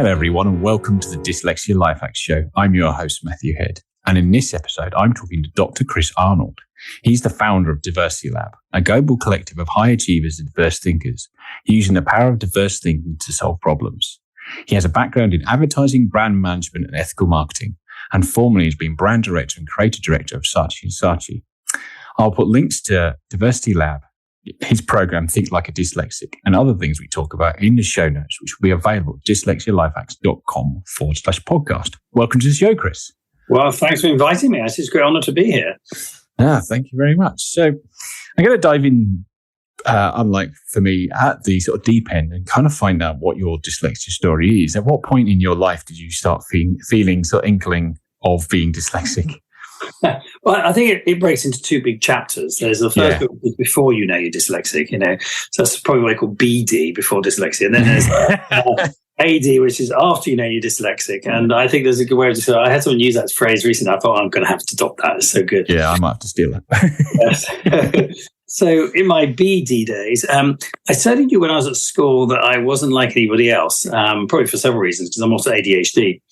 Hello everyone and welcome to the Dyslexia Life Hacks Show. I'm your host Matthew Head, and in this episode I'm talking to Dr. Chris Arnold. He's the founder of Dyversity Lab, a global collective of high achievers and diverse thinkers using the power of diverse thinking to solve problems. He has a background in advertising, brand management and ethical marketing, and formerly has been brand director and creative director of Saatchi and Saatchi. I'll put links to Dyversity Lab, his program Think Like a Dyslexic, and other things we talk about in the show notes, which will be available at dyslexialifehacks.com/podcast. Welcome to the show, Chris. Well, thanks for inviting me. It's a great honor to be here. Thank you very much. So I'm going to dive in, unlike for me, at the sort of deep end and kind of find out what your dyslexia story is. At what point in your life did you start feeling sort of inkling of being dyslexic? Well, I think it breaks into two big chapters. There's the first bit before you know you're dyslexic, so that's probably what I call BD, before dyslexia. And then there's AD, which is after you know you're dyslexic. And I think there's a good way of I had someone use that phrase recently. I thought, I'm going to have to adopt that. It's so good. Yeah, I might have to steal that. So in my BD days, I certainly knew when I was at school that I wasn't like anybody else, probably for several reasons, because I'm also ADHD.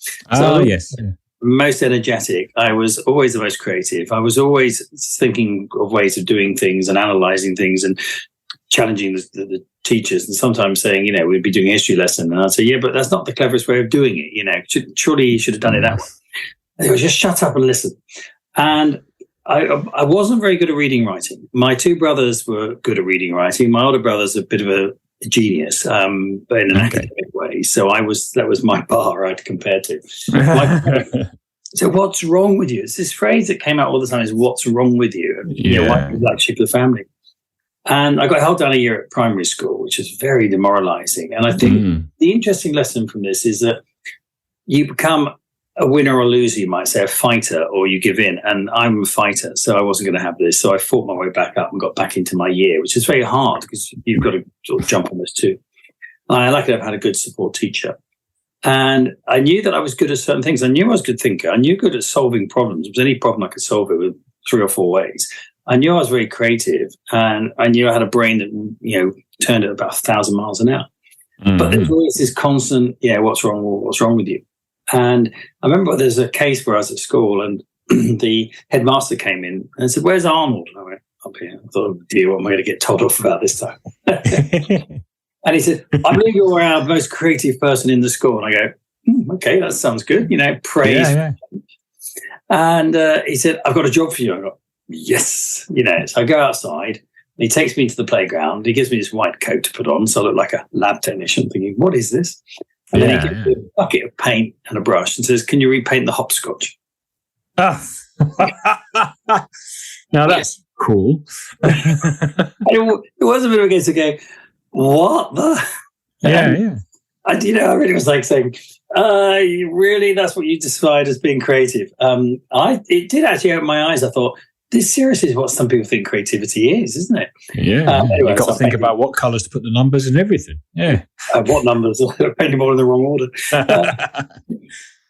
Yes. Yeah. Most energetic. I was always the most creative. I was always thinking of ways of doing things and analysing things and challenging the teachers, and sometimes saying, we'd be doing a history lesson, and I'd say, yeah, but that's not the cleverest way of doing it. Surely you should have done it that way. And they would just shut up and listen. And I wasn't very good at reading and writing. My two brothers were good at reading and writing. My older brother's a bit of a genius, but in an academic way. So that was my bar I'd compare to. So what's wrong with you? It's this phrase that came out all the time, is what's wrong with you? Why do you like shape of the family? And I got held down a year at primary school, which is very demoralizing. And I think the interesting lesson from this is that you become a winner or loser, you might say, a fighter, or you give in. And I'm a fighter, so I wasn't going to have this. So I fought my way back up and got back into my year, which is very hard because you've got to sort of jump on this too. I luckily I've had a good support teacher. And I knew that I was good at certain things. I knew I was a good thinker. I knew good at solving problems. If there was any problem, I could solve it with 3 or 4 ways. I knew I was very creative, and I knew I had a brain that, turned at about 1,000 miles an hour. Mm-hmm. But there's always this constant, what's wrong? What's wrong with you? And I remember there's a case where I was at school and the headmaster came in and said, "Where's Arnold?" And I went, "Up here." I thought, "Oh dear, what am I going to get told off about this time?" And he said, "I believe you're our most creative person in the school." And I go, "Okay, that sounds good." Praise. Yeah. And he said, "I've got a job for you." I go, "Yes." So I go outside. He takes me to the playground. He gives me this white coat to put on, so I look like a lab technician, thinking, "What is this?" And then he gives me a bucket of paint and a brush and says, "Can you repaint the hopscotch?" Now that's cool. It was a bit of a case to go, what the? Yeah. I really was like saying, really, that's what you decide as being creative? It did actually open my eyes. I thought, this seriously is what some people think creativity is, isn't it? Yeah. Anyway, you've got to think about what colours to put the numbers and everything. Yeah. What numbers? Painting them all in the wrong order.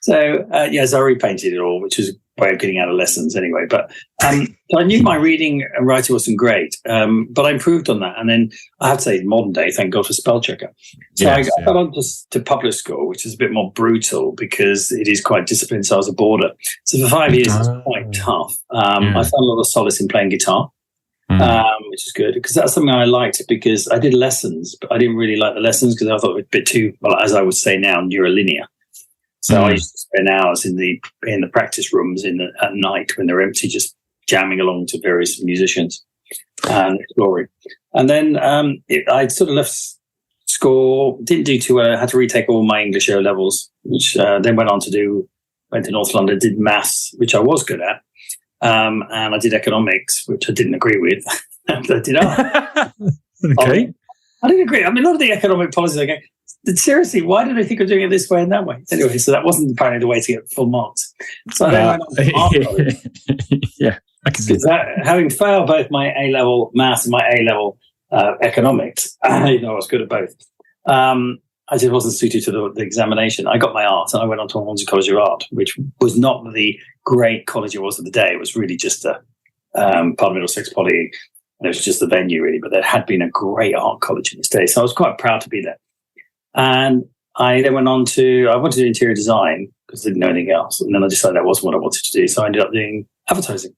So I repainted it all, which was a way of getting out of lessons anyway. But so I knew my reading and writing wasn't great, but I improved on that. And then I have to say, modern day, thank God for spell checker. So I got on to public school, which is a bit more brutal because it is quite disciplined. So I was a boarder. So for 5 years, it was quite tough. I found a lot of solace in playing guitar, which is good because that's something I liked because I did lessons, but I didn't really like the lessons because I thought it was a bit too, well, as I would say now, neuralinear. So I used to spend hours in the practice rooms at night when they're empty, just jamming along to various musicians and exploring. And then I sort of left school, didn't do too well. I had to retake all my English O levels, which then went to North London, did maths, which I was good at, and I did economics, which I didn't agree with. I did art. Okay. I didn't agree. I mean, a lot of the economic policies I go, seriously, why did I think of doing it this way and that way? Anyway, so that wasn't apparently the way to get full marks. So I went on to art college. Yeah, I can see that. Having failed both my A-level maths and my A-level economics, I was good at both. I just wasn't suited to the examination. I got my art and I went on to Arnold College of Art, which was not the great college it was of the day. It was really just a part of Middlesex Poly. And it was just the venue, really. But there had been a great art college in its day. So I was quite proud to be there. And I then I wanted to do interior design because I didn't know anything else. And then I decided that wasn't what I wanted to do. So I ended up doing advertising.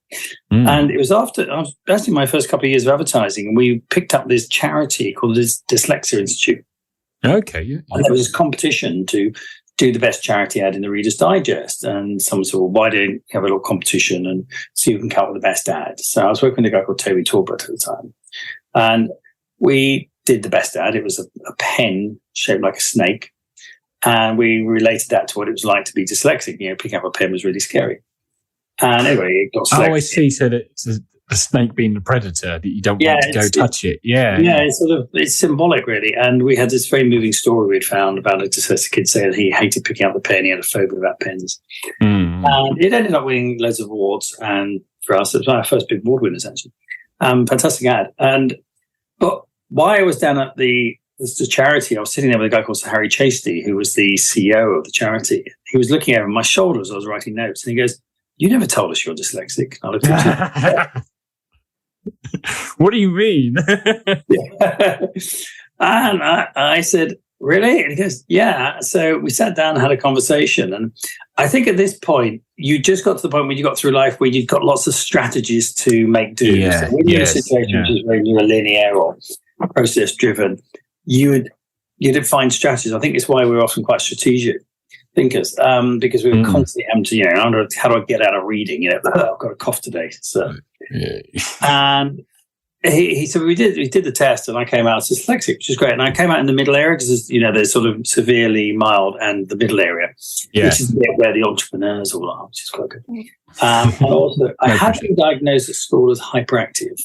And it was after, I was actually my first couple of years of advertising, and we picked up this charity called the Dyslexia Institute. Okay. Yeah. And there was this competition to do the best charity ad in the Reader's Digest. And someone said, well, why don't you have a little competition and see who can come up with the best ad? So I was working with a guy called Toby Talbot at the time. And we did the best ad. It was a pen shaped like a snake. And we related that to what it was like to be dyslexic. Picking up a pen was really scary. And anyway, it got selected. Oh, I see. So that it's a snake being the predator, that you don't want to go touch it. Yeah. Yeah, it's symbolic, really. And we had this very moving story we'd found about a dyslexic kid saying he hated picking up the pen. He had a phobia about pens. And it ended up winning loads of awards. And for us, it was our first big award winners, actually. Fantastic ad. But while I was down at the charity, I was sitting there with a guy called Sir Harry Chasty, who was the CEO of the charity. He was looking over my shoulder as I was writing notes, and he goes, "You never told us you're dyslexic." I looked at him. What do you mean? And I said, "Really?" And he goes, "Yeah." So we sat down and had a conversation. And I think at this point, you just got to the point where you got through life where you've got lots of strategies to make do. Yeah, so when you're in a situation which is very linear or process driven, you'd find strategies. I think it's why we're often quite strategic thinkers, because we were constantly having to, how do I get out of reading? I've got a cough today. So, and he said we did the test, and I came out as dyslexic, which is great. And I came out in the middle area because there's sort of severely mild and the middle area, which is where the entrepreneurs all are, which is quite good. And also, I had been diagnosed at school as hyperactive,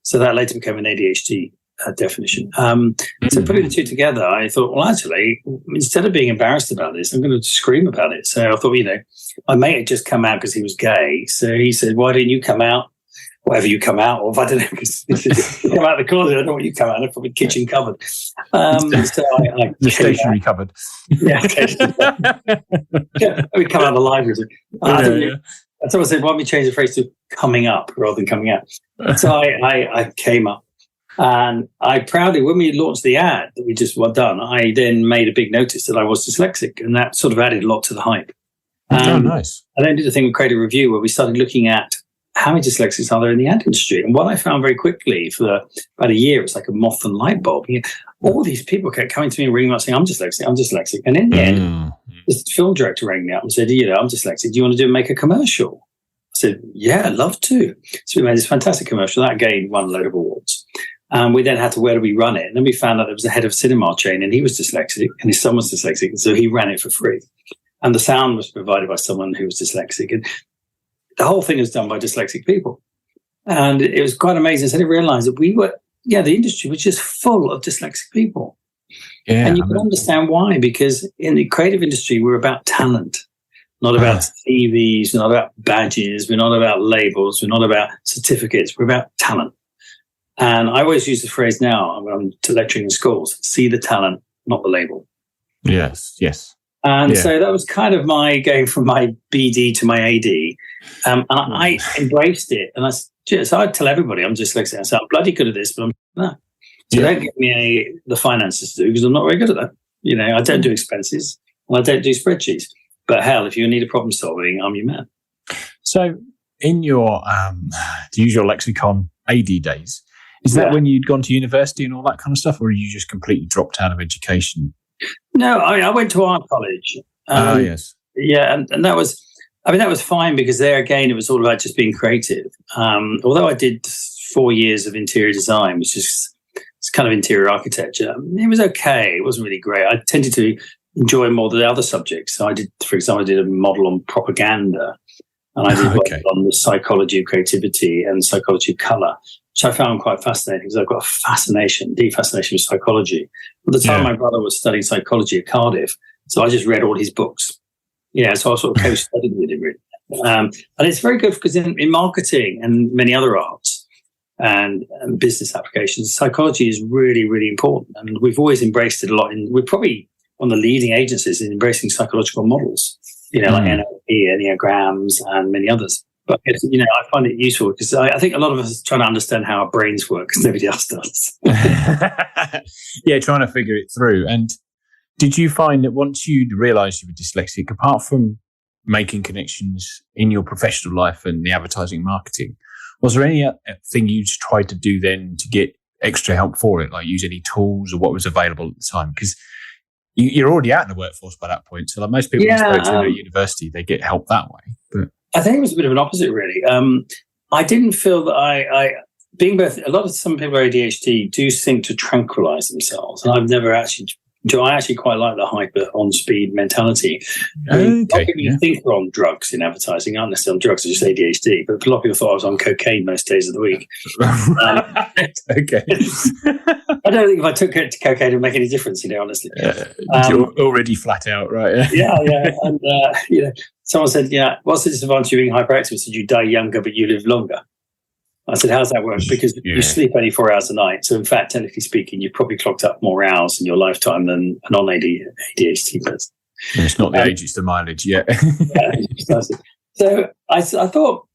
so that later became an ADHD definition. So putting the two together, I thought, well, actually, instead of being embarrassed about this, I'm going to scream about it. So I thought, my mate had just come out because he was gay. So he said, why didn't you come out? Whatever you come out of, I don't know, because you come out of the closet, I don't know what you come out of, probably kitchen cupboard. So I the stationery cupboard. Yeah, we come out of the library. So I said, why don't we change the phrase to coming up rather than coming out? So I came up. And I proudly, when we launched the ad that we just done, I then made a big notice that I was dyslexic, and that sort of added a lot to the hype. Nice. I then did a thing with Creative Review where we started looking at how many dyslexics are there in the ad industry. And what I found very quickly for about a year, it's like a moth and light bulb. All these people kept coming to me and ringing up saying, I'm dyslexic. And in the end, this film director rang me up and said, I'm dyslexic. Do you want to make a commercial? I said, yeah, I'd love to. So we made this fantastic commercial. That again won a load of awards. We then had to, where do we run it? And then we found out there was a head of a cinema chain, and he was dyslexic, and his son was dyslexic, and so he ran it for free. And the sound was provided by someone who was dyslexic. And the whole thing was done by dyslexic people. And it was quite amazing. So I realized that the industry was just full of dyslexic people. Yeah, and you can understand why, because in the creative industry, we're about talent, not about CVs, not about badges, we're not about labels, we're not about certificates, we're about talent. And I always use the phrase now, when I'm lecturing in schools, see the talent, not the label. Yes. And so that was kind of my going from my BD to my AD. And I embraced it. And so I'd tell everybody I'm dyslexic. I said, I'm bloody good at this, but I'm not. So don't give me the finances to do, because I'm not very good at that. I don't do expenses, and I don't do spreadsheets. But hell, if you need a problem solving, I'm your man. So in your, to use your lexicon, AD days, is that when you'd gone to university and all that kind of stuff, or you just completely dropped out of education? No, I went to art college. Yes. Yeah, and that was fine, because there again, it was all about just being creative. Although I did 4 years of interior design, which is it's kind of interior architecture, it was okay. It wasn't really great. I tended to enjoy more the other subjects. So for example, I did a model on propaganda, and I did one on the psychology of creativity and psychology of colour, which I found quite fascinating, because I've got a deep fascination with psychology. At the time, my brother was studying psychology at Cardiff, so I just read all his books. So I sort of co-studied with him, really. And it's very good because in marketing and many other arts and business applications, psychology is really, really important. And we've always embraced it a lot. We're probably one of the leading agencies in embracing psychological models, like NLP, Enneagrams, and many others. But I find it useful because I think a lot of us are trying to understand how our brains work, because nobody else does. Trying to figure it through. And Did you find that once you'd realised you were dyslexic, apart from making connections in your professional life and the advertising marketing, was there anything you tried to do then to get extra help for it, like use any tools or what was available at the time? Because you're already out in the workforce by that point. So like most people who spoke to at university, they get help that way. But I think it was a bit of an opposite, really. I didn't feel that I being both, some people with ADHD do seem to tranquilize themselves. And I've never actually, I actually quite like the hyper on speed mentality. You think we're on drugs in advertising. I'm not necessarily on drugs, it's just ADHD. But a lot of people thought I was on cocaine most days of the week. Okay. I don't think if I took cocaine it would make any difference, honestly. You're already flat out, right? Yeah. And, someone said, what's the disadvantage of being hyperactive? I said, you die younger, but you live longer. I said, how's that work? Because you sleep only 4 hours a night. So in fact, technically speaking, you've probably clocked up more hours in your lifetime than a non-ADHD person. It's not the age, it's the mileage, yeah. So I thought,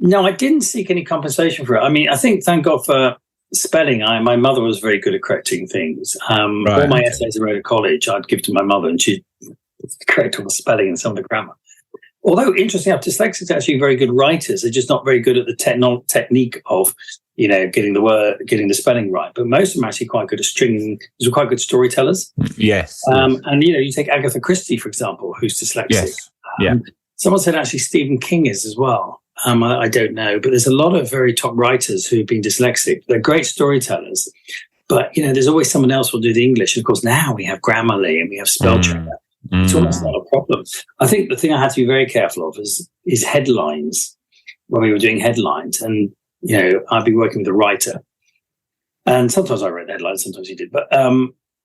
no, I didn't seek any compensation for it. I mean, I think, thank God for spelling. My mother was very good at correcting things. All my essays I wrote at college, I'd give to my mother and she'd correct all the spelling and some of the grammar. Although, interestingly enough, dyslexics are actually very good writers. They're just not very good at the technique of, getting the spelling right. But most of them are actually quite good at stringing. They're quite good storytellers. Yes. And, you take Agatha Christie, for example, who's dyslexic. Yes. Yeah. Someone said actually Stephen King is as well. I don't know. But there's a lot of very top writers who've been dyslexic. They're great storytellers. But, there's always someone else who will do the English. And, of course, now we have Grammarly and we have spell checker. It's almost not a problem. I think the thing I had to be very careful of is headlines when we were doing headlines. And, I'd be working with a writer. And sometimes I wrote the headlines, sometimes he did. But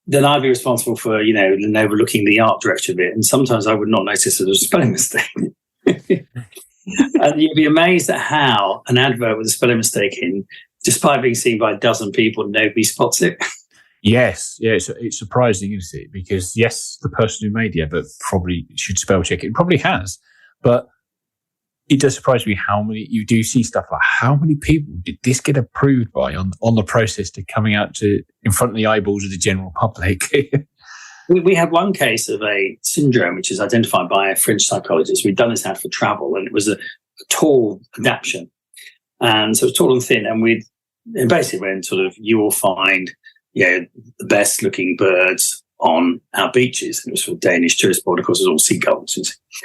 then I'd be responsible for, overlooking the art direction of it. And sometimes I would not notice that there was a spelling mistake. And you'd be amazed at how an advert with a spelling mistake in, despite being seen by a dozen people, nobody spots it. Yes, yeah, it's surprising, isn't it? Because yes, the person who made the advert probably should spell check it. It probably has, but it does surprise me how many you do see stuff like how many people did this get approved by on the process to coming out to in front of the eyeballs of the general public. We had one case of a syndrome which is identified by a French psychologist. We'd done this ad for travel, and it was a tall adaptation, and so it was tall and thin, and basically went sort of you will find. The best looking birds on our beaches. And it was for a Danish tourist board. Of course, it was all seagulls.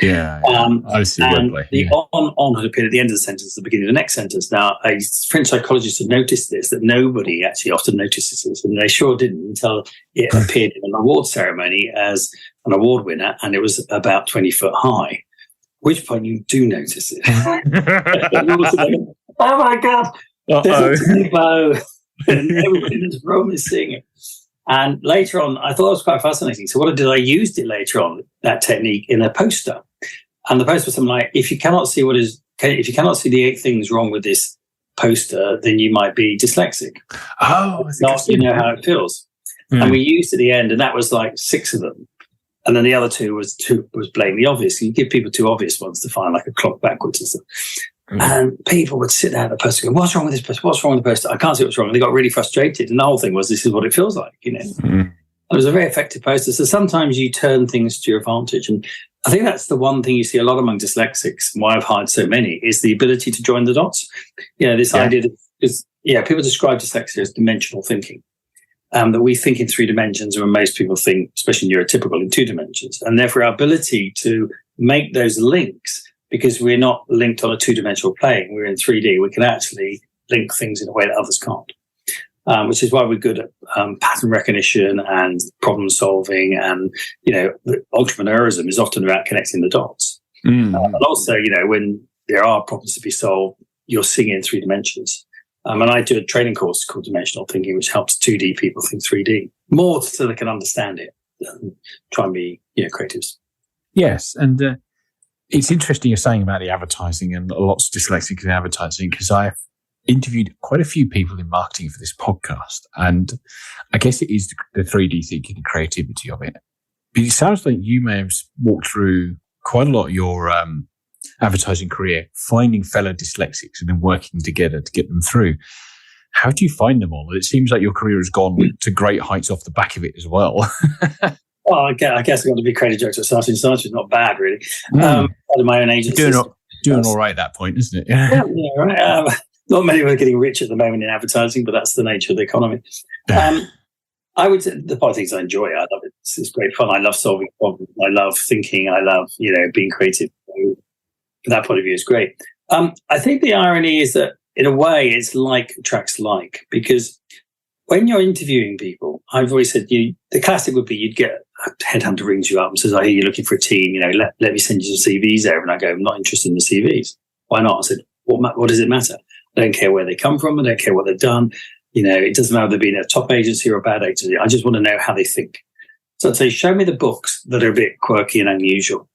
Yeah. I see. And the on had appeared at the end of the sentence, at the beginning of the next sentence. Now, a French psychologist had noticed this, that nobody actually often notices this. And they sure didn't until it appeared in an award ceremony as an award winner. And it was about 20 foot high. At which point you do notice it. Oh my God. There's a typo. And everybody in this room is seeing it. And later on, I thought it was quite fascinating. So what I did, I used it later on, that technique, in a poster. And the poster was something like, if you cannot see the 8 things wrong with this poster, then you might be dyslexic. Oh, you know how it feels. And we used at the end, and that was like 6 of them. And then the other 2 was blatantly obvious. You give people 2 obvious ones to find, like a clock backwards and stuff. And people would sit there at the poster and go, what's wrong with this poster? What's wrong with the poster? I can't see what's wrong. And they got really frustrated. And the whole thing was, this is what it feels like, And it was a very effective poster. So sometimes you turn things to your advantage. And I think that's the one thing you see a lot among dyslexics, and why I've hired so many, is the ability to join the dots. This idea that, people describe dyslexia as dimensional thinking. That we think in 3 dimensions, when most people think, especially neurotypical, in 2 dimensions. And therefore our ability to make those links, because we're not linked on a 2-dimensional plane, we're in 3D, we can actually link things in a way that others can't, which is why we're good at pattern recognition and problem solving. And, entrepreneurism is often about connecting the dots. And also, when there are problems to be solved, you're seeing it in 3 dimensions. And I do a training course called Dimensional Thinking, which helps 2D people think 3D, more so they can understand it and try and be creatives. Yes, and it's interesting you're saying about the advertising and lots of dyslexics in advertising, because I've interviewed quite a few people in marketing for this podcast, and I guess it is the 3D thinking and creativity of it. But it sounds like you may have walked through quite a lot of your advertising career, finding fellow dyslexics and then working together to get them through. How do you find them all? It seems like your career has gone to great heights off the back of it as well. Well, I guess I got to be creative director at Saatchi and Saatchi. It's not bad, really. Out of my own agency. Doing all right at that point, isn't it? Yeah, right. Not many are getting rich at the moment in advertising, but that's the nature of the economy. I would say the part of things I enjoy. I love it. It's great fun. I love solving problems. I love thinking. I love, being creative. From that point of view, it's great. I think the irony is that in a way, it's like attracts like, because when you're interviewing people, I've always said the classic would be you'd get a headhunter rings you up and says, I hear you're looking for a team, let me send you some CVs over. And I go, I'm not interested in the CVs. Why not? I said, what does it matter? I don't care where they come from. I don't care what they've done. It doesn't matter if they've been a top agency or a bad agency. I just want to know how they think. So I'd say, show me the books that are a bit quirky and unusual.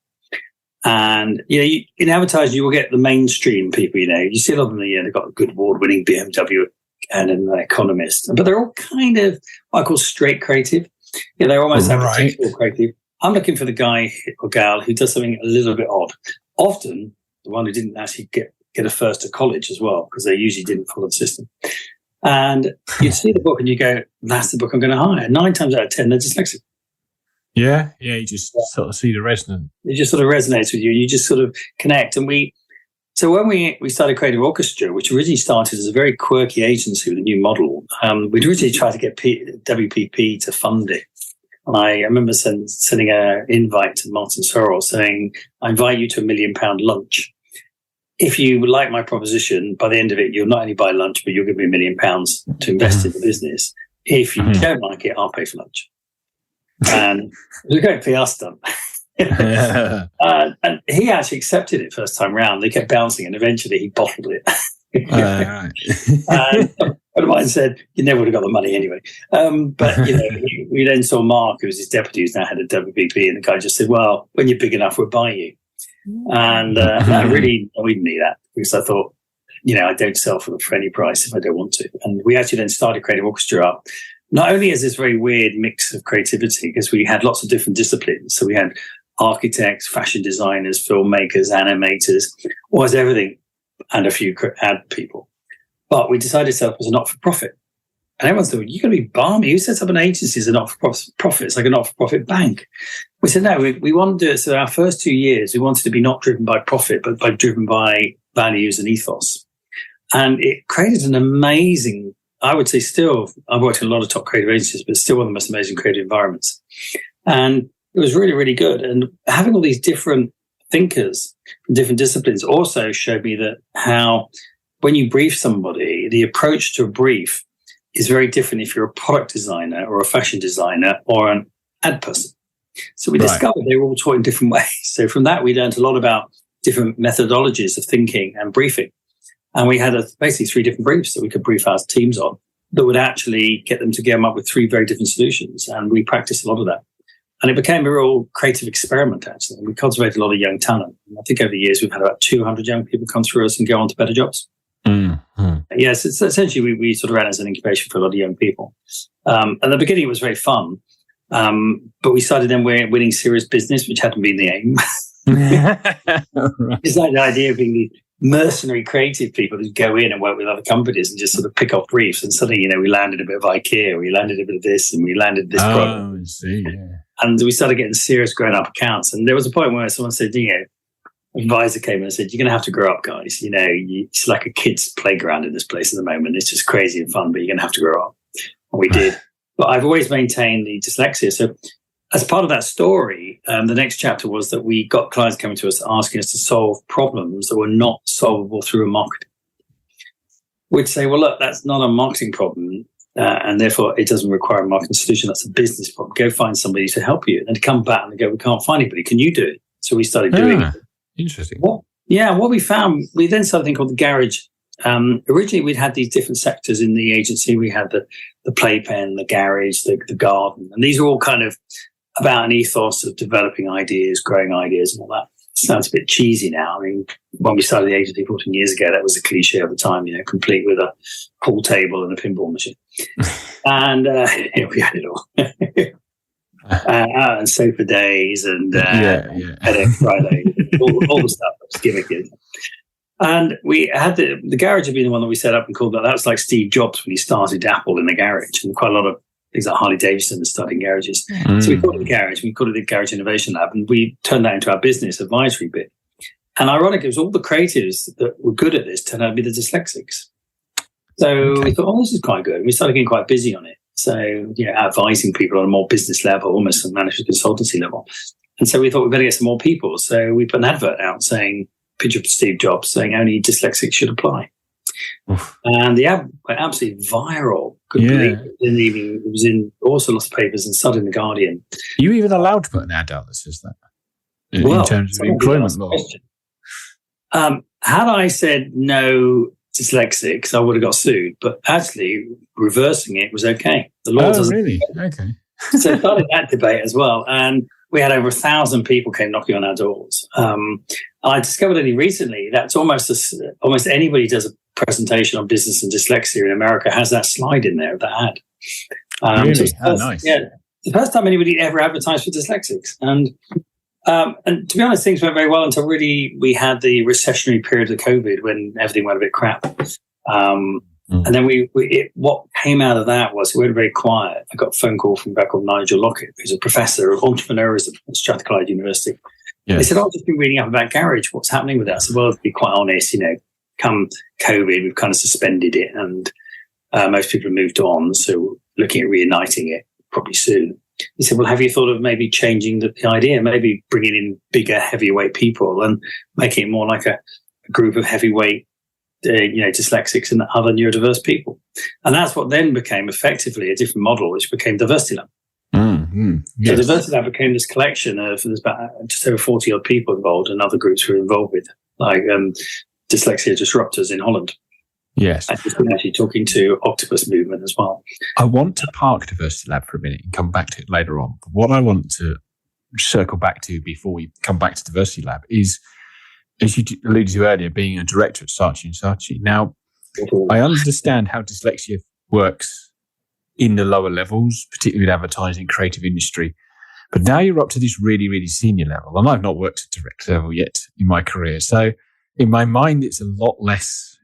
And, in advertising, you will get the mainstream people, you see a lot of them, they've got a good award-winning BMW and an economist, but they're all kind of what I call straight creative. They're almost advertising creative. I'm looking for the guy or gal who does something a little bit odd. Often, the one who didn't actually get a first at college as well, because they usually didn't follow the system. And you see the book and you go, that's the book I'm going to hire. 9 times out of 10, they're dyslexic. Yeah, you just sort of see the resonance. It just sort of resonates with you. You just sort of connect. And so when we started Creative Orchestra, which originally started as a very quirky agency with a new model, we'd originally tried to get WPP to fund it. And I remember sending an invite to Martin Sorrell saying, I invite you to £1 million lunch. If you like my proposition, by the end of it, you'll not only buy lunch, but you'll give me £1 million to invest in the business. If you don't like it, I'll pay for lunch. And it was a great PR stunt. And he actually accepted it first time round. They kept bouncing, and eventually he bottled it. And a friend of mine said, you never would have got the money anyway. But we then saw Mark, who was his deputy, who's now head of WPP, and the guy just said, well, when you're big enough, we'll buy you. And that really annoyed me, that, because I thought, I don't sell for any price if I don't want to. And we actually then started Creative Orchestra up, not only as this very weird mix of creativity, because we had lots of different disciplines. So we had architects, fashion designers, filmmakers, animators, almost everything, and a few ad people. But we decided to set up as a not-for-profit. And everyone thought, you're going to be balmy. Who sets up an agency as a not-for-profit? It's like a not-for-profit bank. We said, no, we want to do it. So our first 2 years, we wanted to be not driven by profit, but driven by values and ethos. And it created an amazing, I would say still, I've worked in a lot of top creative agencies, but still one of the most amazing creative environments. And it was really, really good. And having all these different thinkers from different disciplines also showed me that how, when you brief somebody, the approach to a brief is very different if you're a product designer or a fashion designer or an ad person. So we discovered they were all taught in different ways. So from that, we learned a lot about different methodologies of thinking and briefing. And we had basically 3 different briefs that we could brief our teams on that would actually get them to come up with 3 very different solutions. And we practiced a lot of that. And it became a real creative experiment, actually. We cultivated a lot of young talent. And I think over the years, we've had about 200 young people come through us and go on to better jobs. Yes, it's essentially we sort of ran as an incubation for a lot of young people. At the beginning, it was very fun, but we started then winning serious business, which hadn't been the aim. It's like the idea of being the mercenary creative people who go in and work with other companies and just sort of pick up briefs. And suddenly, we landed a bit of IKEA, we landed a bit of this, and we landed this product. I see. Yeah. And we started getting serious grown-up accounts. And there was a point where someone said, advisor came and said, you're going to have to grow up, guys. It's like a kid's playground in this place at the moment. It's just crazy and fun, but you're going to have to grow up. And we did. But I've always maintained the dyslexia. So as part of that story, the next chapter was that we got clients coming to us asking us to solve problems that were not solvable through a marketing. We'd say, well, look, that's not a marketing problem. And therefore, it doesn't require a marketing solution. That's a business problem. Go find somebody to help you. And to come back and go, we can't find anybody. Can you do it? So we started doing it. Interesting. What we found, we then started a thing called the garage. Originally, we'd had these different sectors in the agency. We had the playpen, the garage, the garden. And these are all kind of about an ethos of developing ideas, growing ideas and all that. It sounds a bit cheesy now. I mean, when we started the agency 14 years ago, that was a cliche at the time, complete with a pool table and a pinball machine. And we had it all. And sofa days and headache Friday, all the stuff that was gimmicky. And we had the garage had been the one that we set up and called that. That was like Steve Jobs when he started Apple in the garage. And quite a lot of things like Harley Davidson and starting garages. So we called it the garage. We called it the Garage Innovation Lab, and we turned that into our business advisory bit. And ironically, it was all the creatives that were good at this turned out to be the dyslexics. So we thought, oh, this is quite good. We started getting quite busy on it. So, advising people on a more business level, almost a management consultancy level. And so we thought we'd better get some more people. So we put an advert out saying, picture of Steve Jobs saying only dyslexics should apply. Oof. And the ad went absolutely viral. Couldn't believe it. It was in also lots of papers and started in The Guardian. Are you even allowed to put an ad out that says that? In terms of employment law? Had I said no dyslexics, I would have got sued. But actually, reversing it was okay. The law doesn't. Really? Okay. So I started that debate as well. And we had over 1,000 people came knocking on our doors. I discovered only recently that's almost anybody does a presentation on business and dyslexia in America has that slide in there of that ad. Really? Nice. Yeah, the first time anybody ever advertised for dyslexics. And to be honest, things went very well until really we had the recessionary period of COVID when everything went a bit crap. And then what came out of that was we went very quiet. I got a phone call from a guy called Nigel Lockett, who's a professor of entrepreneurism at Strathclyde University. Yeah. They said, I've just been reading up about Garage. What's happening with that? I said, well, to be quite honest, come COVID, we've kind of suspended it and most people have moved on. So looking at reuniting it probably soon. He said, well, have you thought of maybe changing the idea, maybe bringing in bigger, heavyweight people and making it more like a group of heavyweight dyslexics and other neurodiverse people. And that's what then became effectively a different model, which became Diversity Lab. Yes. So Diversity Lab became this collection of, there's about just over 40 odd people involved and other groups who were involved with, like Dyslexia Disruptors in Holland. Yes. And we've been actually talking to Octopus Movement as well. I want to park Diversity Lab for a minute and come back to it later on. But what I want to circle back to before we come back to Diversity Lab is, as you alluded to earlier, being a director at Saatchi and Saatchi. Now, I understand how dyslexia works in the lower levels, particularly with advertising, creative industry. But now you're up to this really, really senior level. And I've not worked at director level yet in my career. So in my mind, it's a lot less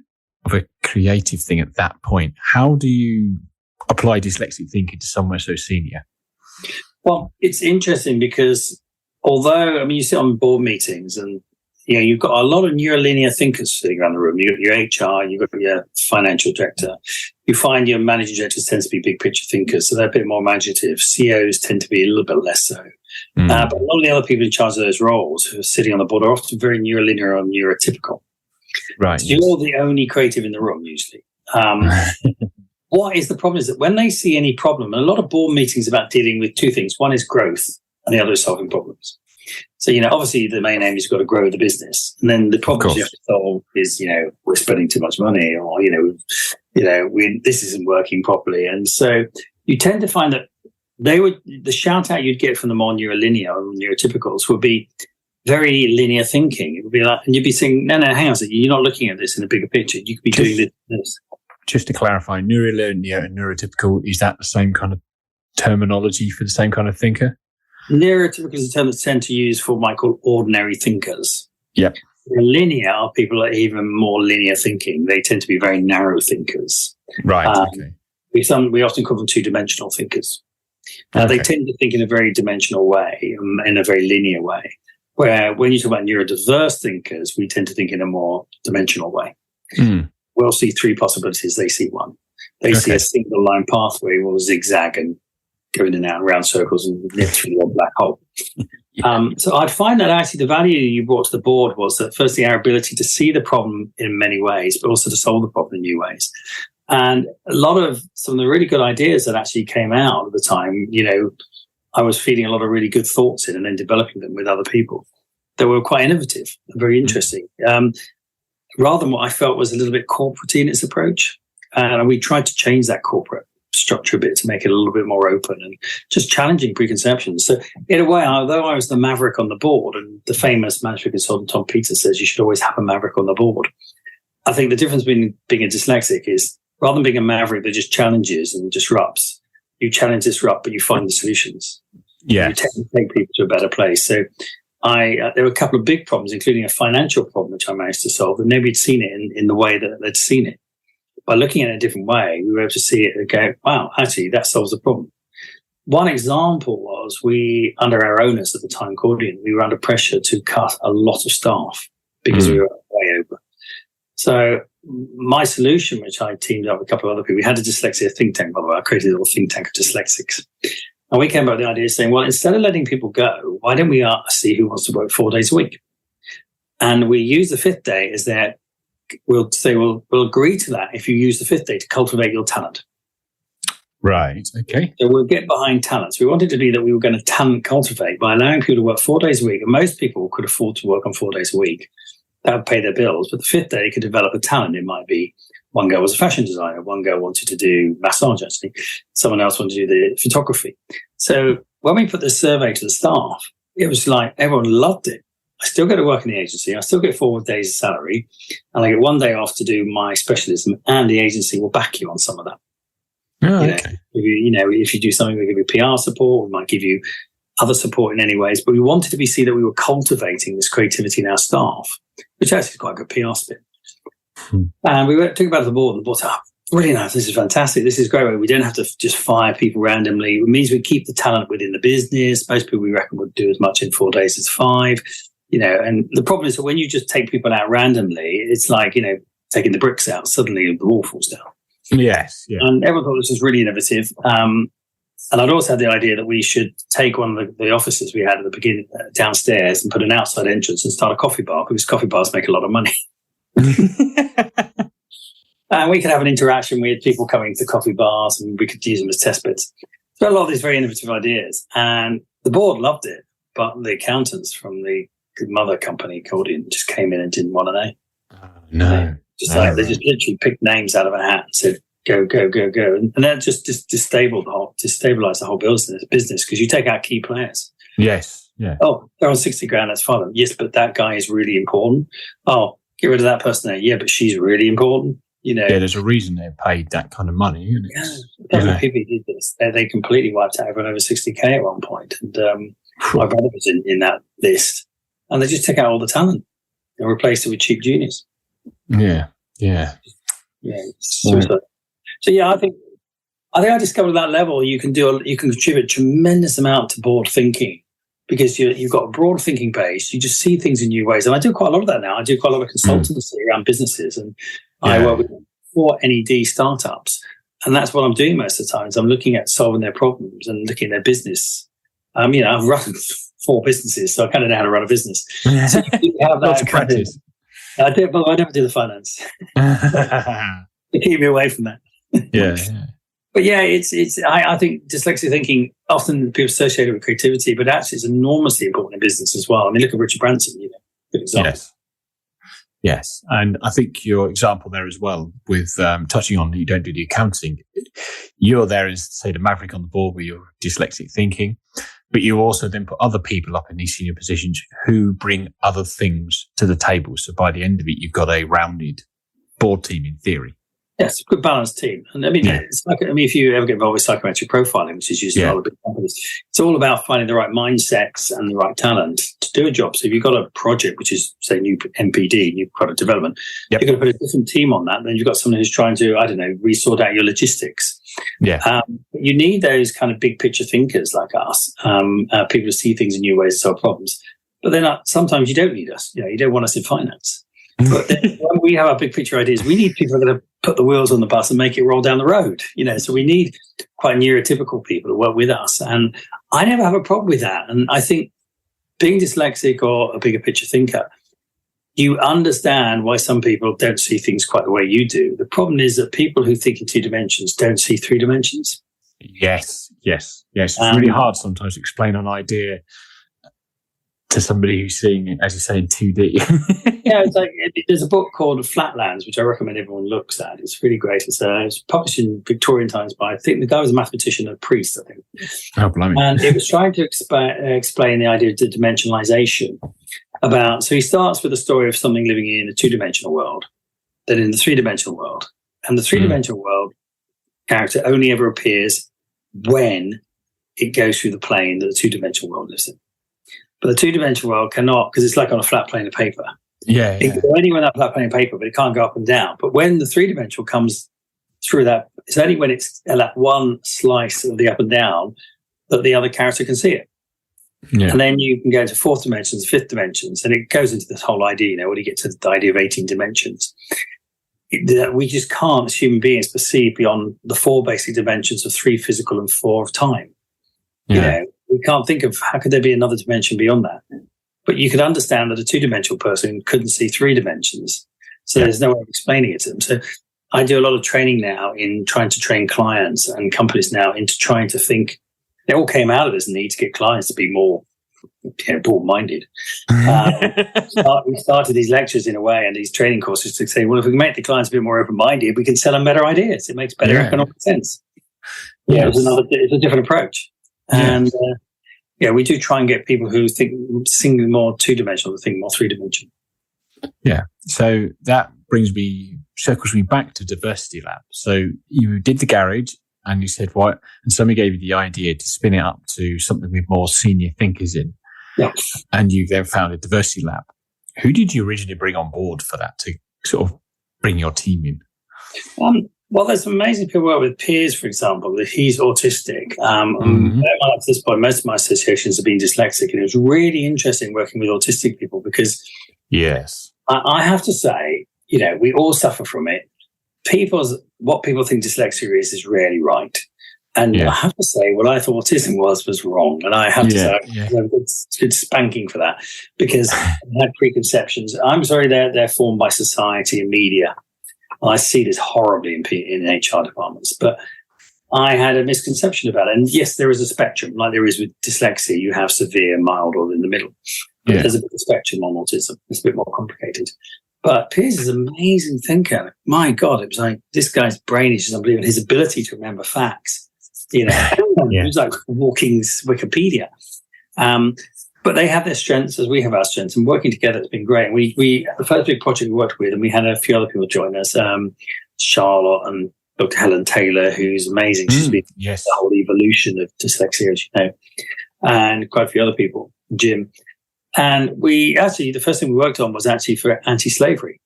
of a creative thing at that point. How do you apply dyslexic thinking to somewhere so senior? Well, it's interesting because although, you sit on board meetings and you've got a lot of neurolinear thinkers sitting around the room. You've got your HR, you've got your financial director. You find your managing directors tend to be big picture thinkers, so they're a bit more imaginative. CEOs tend to be a little bit less so. But a lot of the other people in charge of those roles who are sitting on the board are often very neurolinear or neurotypical. Right. So you're the only creative in the room, usually. What is the problem is that when they see any problem, and a lot of board meetings about dealing with two things. One is growth and the other is solving problems. So, obviously the main aim is you've got to grow the business. And then the problems you have to solve is, we're spending too much money or, this isn't working properly. And so you tend to find that the shout out you'd get from the more neurolinear or neurotypicals would be very linear thinking. It would be like, and you'd be saying, no, hang on a second, you're not looking at this in a bigger picture. You could be doing this. Just to clarify, neurolinear and neurotypical, is that the same kind of terminology for the same kind of thinker? Neurotypical is a term that's tend to use for what I call ordinary thinkers. Yep. Linear are people that are even more linear thinking. They tend to be very narrow thinkers. Right. Okay. We often call them two-dimensional thinkers. They tend to think in a very dimensional way, in a very linear way. Where when you talk about neurodiverse thinkers, we tend to think in a more dimensional way. We'll see three possibilities. They see one. They see a single line pathway or zigzag and go in and out around circles and nip through one black hole. So I'd find that actually the value you brought to the board was that firstly our ability to see the problem in many ways, but also to solve the problem in new ways. And a lot of some of the really good ideas that actually came out at the time, I was feeding a lot of really good thoughts in and then developing them with other people that were quite innovative and very interesting. Rather than what I felt was a little bit corporate in its approach. And we tried to change that corporate structure a bit to make it a little bit more open and just challenging preconceptions. So in a way, although I was the maverick on the board, and the famous management consultant Tom Peters says you should always have a maverick on the board, I think the difference between being a dyslexic is rather than being a maverick that just challenges and disrupts, you challenge, disrupt, but you find the solutions. Yeah, you take people to a better place. So there were a couple of big problems, including a financial problem, which I managed to solve, and nobody'd seen it in the way that they'd seen it. By looking at it a different way, we were able to see it and go, wow, actually, that solves the problem. one example was under our owners at the time, Cordian, we were under pressure to cut a lot of staff because we were way over. So my solution, which I teamed up with a couple of other people, we had a dyslexia think tank, by the way. I created a little think tank of dyslexics. And we came up with the idea of saying, well, instead of letting people go, why don't we see who wants to work 4 days a week? And we use the fifth day as that. We'll say, we'll agree to that if you use the fifth day to cultivate your talent. Right. Okay. So we'll get behind talent. So we wanted to be that we were going to talent cultivate by allowing people to work 4 days a week. And most people could afford to work on 4 days a week. That would pay their bills. But the fifth day could develop a talent. It might be one girl was a fashion designer. One girl wanted to do massage, actually. Someone else wanted to do the photography. So when we put this survey to the staff, it was like everyone loved it. I still get to work in the agency. I still get 4 days of salary. And I get 1 day off to do my specialism. And the agency will back you on some of that. Oh, okay. If you do something, we give you PR support, we might give you other support in any ways. But we wanted to see that we were cultivating this creativity in our staff, which actually is quite a good PR spin. And we took it back to the board, and the board said, really nice, this is fantastic, this is great. We don't have to just fire people randomly. It means we keep the talent within the business. Most people we reckon would do as much in 4 days as 5. And the problem is that when you just take people out randomly, it's like, taking the bricks out, suddenly the wall falls down. Yes. Yeah. And everyone thought this was really innovative. And I'd also had the idea that we should take one of the offices we had at the beginning downstairs and put an outside entrance and start a coffee bar, because coffee bars make a lot of money. And we could have an interaction with people coming to coffee bars, and we could use them as test beds. So a lot of these very innovative ideas. And the board loved it, but the accountants from the mother company, Cordian, just came in and didn't want an A. No. They just literally picked names out of a hat and said, go, go, go, go. And that just destabilized the whole business, because you take out key players. Yes. Yeah. Oh, they're on 60 grand, that's fine. Yes, but that guy is really important. Oh, get rid of that person there. Yeah, but she's really important. Yeah, there's a reason they're paid that kind of money. Yeah, people did this. They completely wiped out everyone over 60k at one point. And my brother was in that list. And they just took out all the talent and replaced it with cheap juniors. Yeah. So yeah, I think I discovered at that level you can contribute a tremendous amount to board thinking, because you've got a broad thinking base. You just see things in new ways, and I do quite a lot of that now. I do quite a lot of consultancy around businesses, and I work with 4 NED startups, and that's what I'm doing most of the time. Is I'm looking at solving their problems and looking at their business. I've run 4 businesses, so I kind of know how to run a business. So you have that of practice. I do, but I never do the finance. To keep me away from that. Yeah. But yeah, I think dyslexic thinking, often people associate it with creativity, but actually it's enormously important in business as well. I mean, look at Richard Branson, good example. Yes. And I think your example there as well, with touching on you don't do the accounting, you're there as, say, the maverick on the board with your dyslexic thinking, but you also then put other people up in these senior positions who bring other things to the table. So by the end of it, you've got a rounded board team in theory. Yes, a good balanced team. And it's like, if you ever get involved with psychometric profiling, which is used in a lot of big companies, it's all about finding the right mindsets and the right talent to do a job. So if you've got a project, which is, say, new NPD, new product development, you're going to put a different team on that. Then you've got someone who's trying to, resort out your logistics. Yeah. You need those kind of big picture thinkers like us, people who see things in new ways to solve problems. But then sometimes you don't need us. You don't want us in finance. But then when we have our big picture ideas, we need people who are going to put the wheels on the bus and make it roll down the road. So we need quite neurotypical people to work with us. And I never have a problem with that. And I think being dyslexic or a bigger picture thinker, you understand why some people don't see things quite the way you do. The problem is that people who think in 2 dimensions don't see 3 dimensions. Yes. It's really hard sometimes to explain an idea to somebody who's seeing it, as you say, in 2D. Yeah, it's like there's a book called Flatlands, which I recommend everyone looks at. It's really great. It's published in Victorian times by, I think the guy was a mathematician and a priest, I think. Oh, blimey. And it was trying to explain the idea of dimensionalization. So he starts with a story of something living in a 2-dimensional world, then in the 3-dimensional world. And the 3-dimensional world character only ever appears when it goes through the plane that the 2-dimensional world lives in. But the 2-dimensional world cannot, because it's like on a flat plane of paper. It can go anywhere on that flat plane of paper, but it can't go up and down. But when the 3-dimensional comes through that, it's only when it's at that one slice of the up and down that the other character can see it. Yeah. And then you can go into fourth dimensions, fifth dimensions, and it goes into this whole idea, when you get to the idea of 18 dimensions. We just can't, as human beings, perceive beyond the 4 basic dimensions of 3 physical and 4 of time. Yeah. We can't think of how could there be another dimension beyond that. But you could understand that a 2-dimensional person couldn't see 3 dimensions. So there's no way of explaining it to them. So I do a lot of training now in trying to train clients and companies now into trying to think. It all came out of this need to get clients to be more broad-minded. We started these lectures in a way and these training courses to say, well, if we can make the clients a bit more open-minded, we can sell them better ideas. It makes better economic sense. It's a different approach. And we do try and get people who think more 2-dimensional to think more 3-dimensional. Yeah. So that circles me back to Dyversity Lab. So you did the garage, and you said, what? And somebody gave you the idea to spin it up to something with more senior thinkers in. Yeah. And you then founded Dyversity Lab. Who did you originally bring on board for that to sort of bring your team in? Well, there's some amazing people I work with. Piers, for example, he's autistic. At this point, most of my associations have been dyslexic, and it was really interesting working with autistic people because I have to say, we all suffer from it. What people think dyslexia is rarely right. And I have to say, what I thought autism was wrong. And I have to say, I have a good spanking for that because I had preconceptions. I'm sorry, they're formed by society and media. I see this horribly in HR departments, but I had a misconception about it. And yes, there is a spectrum, like there is with dyslexia. You have severe, mild, or in the middle. But there's a bit of a spectrum on autism. It's a bit more complicated. But Piers is an amazing thinker. My God, it was like this guy's brain is just unbelievable. His ability to remember facts, it was like walking Wikipedia. But they have their strengths as we have our strengths, and working together has been great. We the first big project we worked with, and we had a few other people join us, Charlotte and Dr. Helen Taylor, who's amazing. She's been the whole evolution of dyslexia, as you know, and quite a few other people, Jim. And the first thing we worked on was actually for anti-slavery,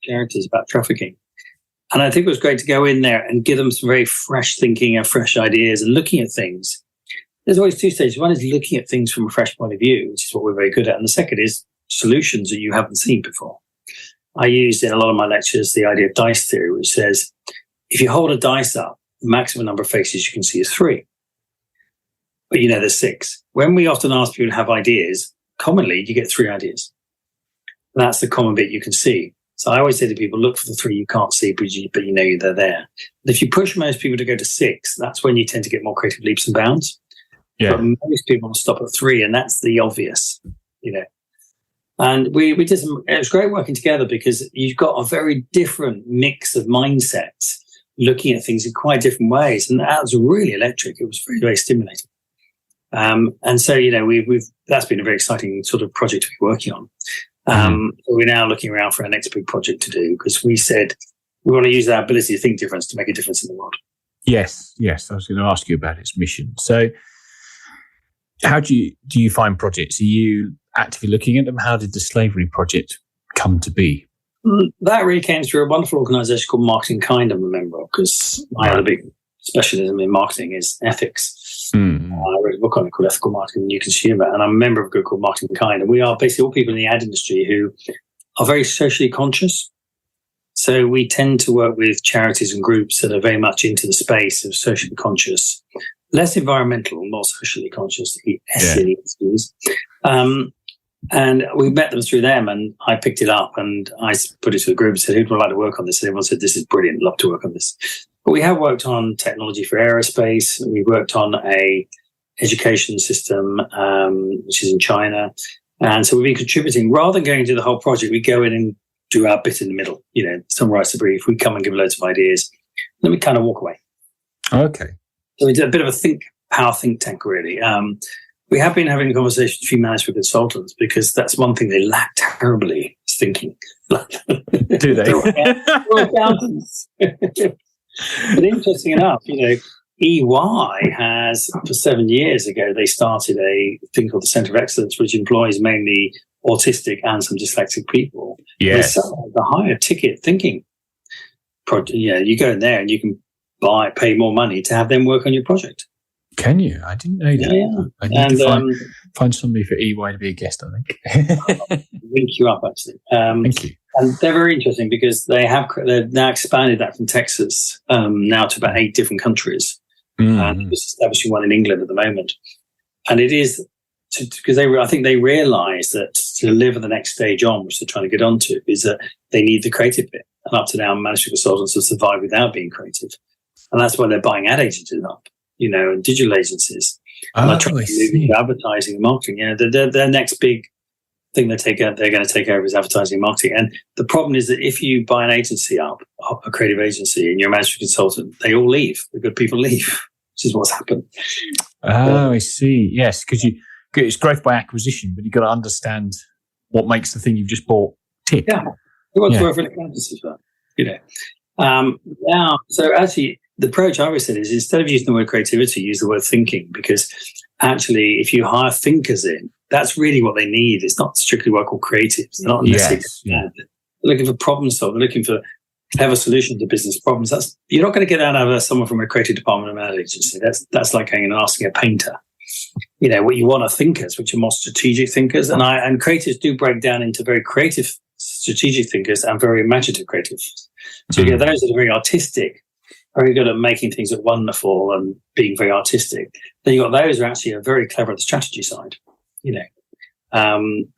charities about trafficking. And I think it was great to go in there and give them some very fresh thinking and fresh ideas and looking at things. There's always 2 stages. One is looking at things from a fresh point of view, which is what we're very good at. And the second is solutions that you haven't seen before. I used in a lot of my lectures the idea of dice theory, which says if you hold a dice up, the maximum number of faces you can see is 3. But there's 6. When we often ask people to have ideas, commonly you get 3 ideas. And that's the common bit you can see. So I always say to people, look for the 3 you can't see, but they're there. And if you push most people to go to 6, that's when you tend to get more creative leaps and bounds. Yeah. But most people will stop at 3, and that's the obvious, And we did it was great working together because you've got a very different mix of mindsets looking at things in quite different ways. And that was really electric. It was very, very stimulating. And so, that's been a very exciting sort of project to be working on. We're now looking around for our next big project to do because we said we want to use our ability to think difference to make a difference in the world. Yes. I was going to ask you about its mission. So how do you find projects? Are you actively looking at them? How did the slavery project come to be? That really came through a wonderful organisation called Marketing Kind, I'm a member of, because my other big specialism in marketing is ethics. I wrote a book on it called Ethical Marketing and New Consumer, and I'm a member of a group called Marketing Kind, and we are basically all people in the ad industry who are very socially conscious. So we tend to work with charities and groups that are very much into the space of socially conscious, less environmental, more socially conscious, the S in it. And we met them through them, and I picked it up and I put it to the group and said, who'd like to work on this? And everyone said, this is brilliant, love to work on this. But we have worked on technology for aerospace. We worked on a education system, which is in China. And so we've been contributing. Rather than going to the whole project, we go in and do our bit in the middle, summarize the brief. We come and give loads of ideas. Then we kind of walk away. Okay. So we did a bit of a power think tank, really. We have been having a conversation with a few management consultants because that's one thing they lack terribly is thinking. Do they? They're accountants. But interesting enough, EY has, for 7 years ago, they started a thing called the Centre of Excellence, which employs mainly autistic and some dyslexic people. Yes. The higher ticket thinking project. You go in there and you can pay more money to have them work on your project. Can you? I didn't know that. Yeah. I need to find somebody for EY to be a guest, I think. Link you up, actually. Thank you. And they're very interesting because they've now expanded that from Texas now to about 8 different countries. And just establishing one in England at the moment. And it is because I think they realise that to deliver the next stage on, which they're trying to get onto, is that they need the creative bit. And up to now, management consultants have survived without being creative. And that's why they're buying ad agencies up, and digital agencies. And they're trying to move into advertising and marketing. Their next big thing they're going to take over is advertising and marketing. And the problem is that if you buy an agency up, a creative agency, and you're a management consultant, they all leave. The good people leave, which is what's happened. Oh, I see. Yes, because it's growth by acquisition, but you've got to understand what makes the thing you've just bought tick. Yeah. Who wants to work for an accountancy firm? Now, so actually, the approach I always said is instead of using the word creativity, use the word thinking, because actually, if you hire thinkers in, that's really what they need. It's not strictly what I call creatives. They're not necessarily they're looking for problem solving. They're looking for clever solutions to business problems. You're not going to get out of someone from a creative department of an ad agency. That's like going and asking a painter. What you want are thinkers, which are more strategic thinkers. And creatives do break down into very creative, strategic thinkers and very imaginative creatives. So you get those that are very artistic, very good at making things look wonderful and being very artistic. Then you've got those who actually are very clever at the strategy side,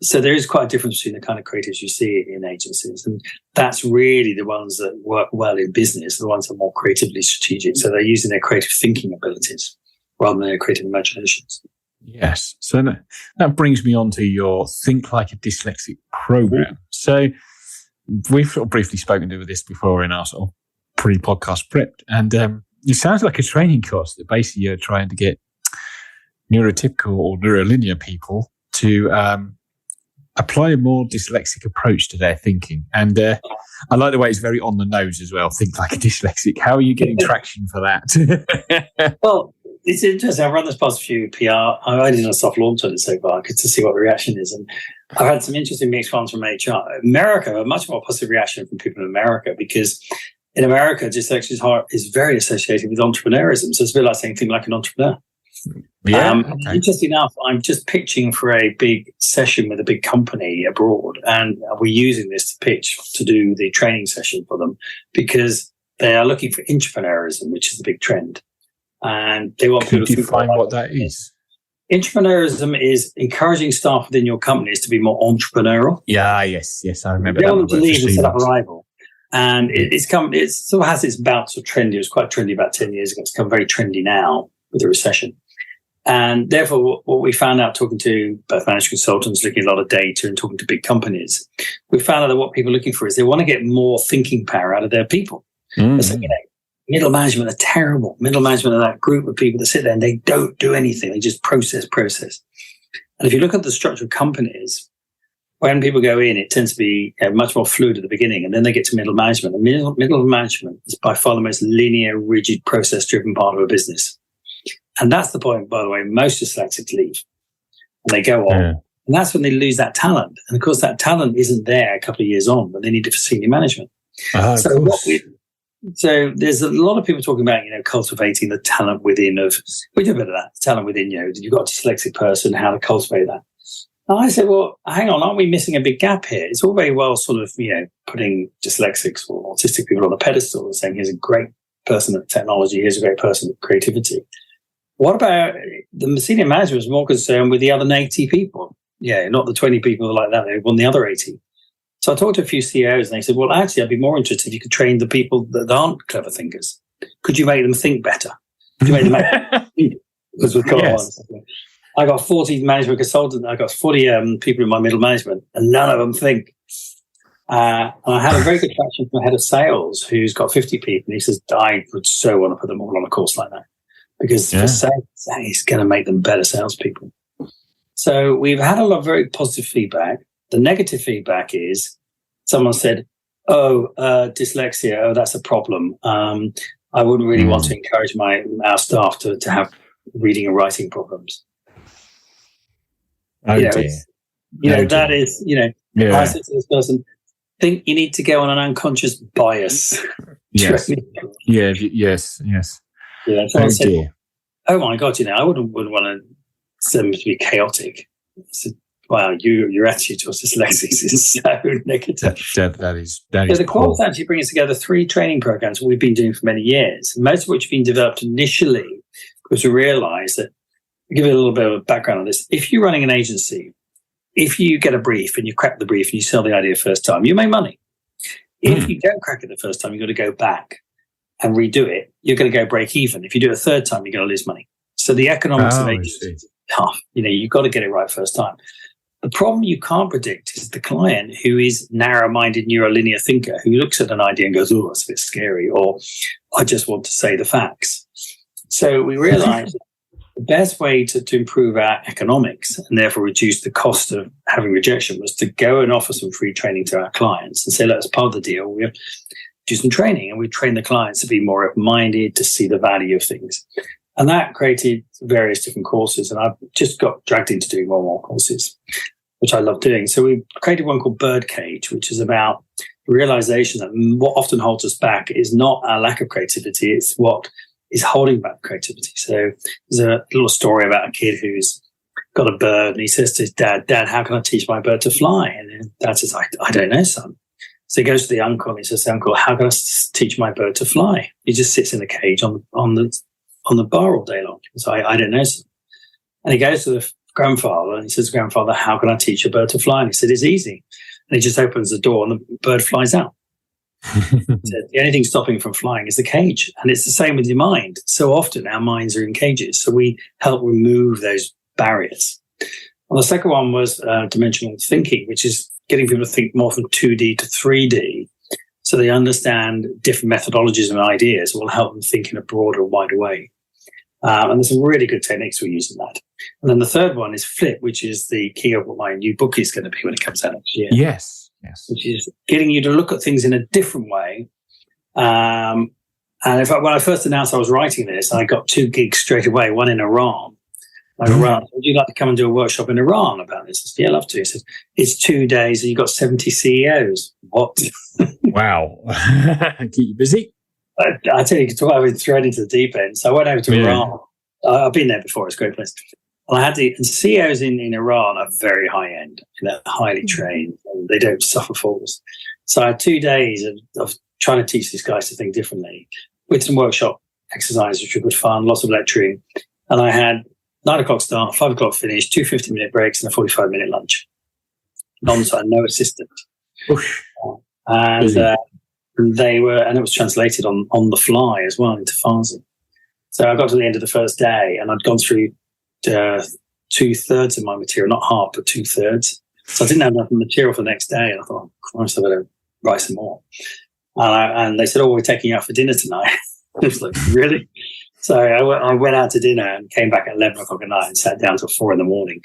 So there is quite a difference between the kind of creatives you see in agencies. And that's really the ones that work well in business, the ones that are more creatively strategic. So they're using their creative thinking abilities rather than their creative imaginations. Yes. So that brings me on to your Think Like a Dyslexic program. So we've sort of briefly spoken to this before in our sort of pre-podcast prep. And it sounds like a training course that basically you're trying to get neurotypical or neurolinear people to apply a more dyslexic approach to their thinking. And I like the way it's very on the nose as well. Think like a dyslexic. How are you getting traction for that? Well, it's interesting. I've run this past a few PR. I only did a soft launch on it so far to see what the reaction is. And I've had some interesting mixed ones from HR. America, a much more positive reaction from people in America, because in America, dyslexia is very associated with entrepreneurism. So it's a bit like saying think like an entrepreneur. Yeah. Okay. Interesting enough, I'm just pitching for a big session with a big company abroad, and we're using this to pitch to do the training session for them because they are looking for entrepreneurism, which is the big trend. And they want people to define what that is. Entrepreneurism is encouraging staff within your companies to be more entrepreneurial. Yeah, yes, I remember that. They want to them to leave and set up a rival. And it sort of has its bouts of trendy. It was quite trendy about 10 years ago. It's become very trendy now with the recession. And therefore, what we found out talking to both management consultants, looking at a lot of data and talking to big companies, we found out that what people are looking for is they want to get more thinking power out of their people. So, middle management are terrible. Middle management are that group of people that sit there and they don't do anything. They just process. And if you look at the structure of companies, when people go in, it tends to be much more fluid at the beginning, and then they get to middle management. And middle management is by far the most linear, rigid, process-driven part of a business. And that's the point, by the way, most dyslexics leave. And they go on. Yeah. And that's when they lose that talent. And of course, that talent isn't there a couple of years on, but they need it for senior management. So there's a lot of people talking about, cultivating the talent within we do a bit of that, talent within, you've got a dyslexic person, how to cultivate that. And I said, well, hang on, aren't we missing a big gap here? It's all very well sort of, putting dyslexics or autistic people on a pedestal and saying, here's a great person at technology, here's a great person at creativity. What about the senior management was more concerned with the other 80 people? Yeah, not the 20 people like that. They won the other 80. So I talked to a few CEOs and they said, well, actually, I'd be more interested if you could train the people that aren't clever thinkers. Could you make them think better? Could you make them think? Because we've got on. I got 40 management consultants. I got 40 people in my middle management, and none of them think. And I had a very good traction from the head of sales who's got 50 people. And he says, I would so want to put them all on a course like that because for sales, it's going to make them better salespeople. So we've had a lot of very positive feedback. The negative feedback is someone said, dyslexia, that's a problem. I wouldn't really want to encourage our staff to have reading and writing problems. Oh, dear. That is, I said to this person, think you need to go on an unconscious bias. Yes. Yes. Yeah. Someone said, oh my God, I wouldn't want them to be chaotic. So, wow, your attitude towards dyslexics is so negative. That is the course actually brings together 3 training programs that we've been doing for many years, most of which have been developed initially because we realized that, I'll give you a little bit of a background on this. If you're running an agency, if you get a brief and you crack the brief and you sell the idea first time, you make money. If you don't crack it the first time, you've got to go back and redo it. You're going to go break even. If you do it a third time, you're going to lose money. So the economics of agency is tough. You've got to get it right first time. The problem you can't predict is the client who is narrow-minded, neurolinear thinker who looks at an idea and goes, oh, that's a bit scary, or I just want to say the facts. So we realized the best way to improve our economics and therefore reduce the cost of having rejection was to go and offer some free training to our clients and say, look, as part of the deal, we'll do some training, and we train the clients to be more open-minded, to see the value of things. And that created various different courses, and I've just got dragged into doing more and more courses, which I love doing. So we created one called Birdcage, which is about the realization that what often holds us back is not our lack of creativity, it's what is holding back creativity. So there's a little story about a kid who's got a bird, and he says to his dad, how can I teach my bird to fly? And then dad says, I don't know, son. So he goes to the uncle and he says, uncle, how can I teach my bird to fly? He just sits in the cage on the bar all day long. So I don't know, son. And he goes to the grandfather and he says, grandfather, how can I teach a bird to fly? And he said, it's easy. And he just opens the door and the bird flies out. The only thing stopping from flying is the cage. And it's the same with your mind. So often our minds are in cages. So we help remove those barriers. Well, the second one was dimensional thinking, which is getting people to think more from 2D to 3D so they understand different methodologies and ideas will help them think in a broader, wider way. And there's some really good techniques we're using that. And then the third one is Flip, which is the key of what my new book is going to be when it comes out next year. Yes. Which is getting you to look at things in a different way. And when I first announced I was writing this, I got 2 gigs straight away, one in Iran. Would you like to come and do a workshop in Iran about this? I said, yeah, I'd love to. He said, it's 2 days and you've got 70 CEOs. What? Wow. Keep you busy. I tell you, I was thrown into the deep end. So I went over to Iran. I've been there before. It's a great place. And and CEOs in Iran are very high end. They're highly trained and they don't suffer fools. So I had 2 days of trying to teach these guys to think differently with some workshop exercises, which were good fun, lots of lecturing. And I had 9 o'clock start, 5 o'clock finish, 2 50-minute breaks, and a 45-minute lunch. Non-side, no assistant. And it was translated on the fly as well into Farsi. So I got to the end of the first day, and I'd gone through 2/3 of my material, not half, but 2/3. So I didn't have enough material for the next day. And I thought, Christ, I better write some more. And they said, we're taking you out for dinner tonight. I was like, really? So I went out to dinner and came back at 11 o'clock at night and sat down till 4 a.m,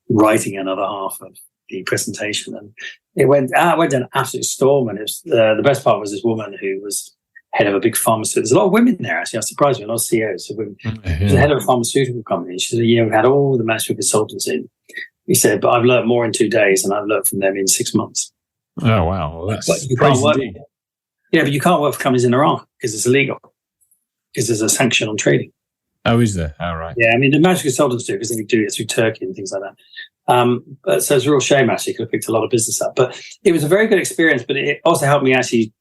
writing another half of the presentation. And it went down an absolute storm. And it was, the best part was this woman who was head of a big pharmaceutical. There's a lot of women there, actually. I was surprised me, a lot of CEOs. So women. She was the head of a pharmaceutical company. She said, we've had all the management consultants in. He said, but I've learned more in 2 days than I've learned from them in 6 months. Oh, wow. Well, that's but you can't work. Yeah, but you can't work for companies in Iran because it's illegal. Because there's a sanction on trading. Oh, is there? Oh, right. Yeah, I mean, the management consultants do because they do it through Turkey and things like that. But so it's a real shame, actually. Could have picked a lot of business up. But it was a very good experience, but it also helped me actually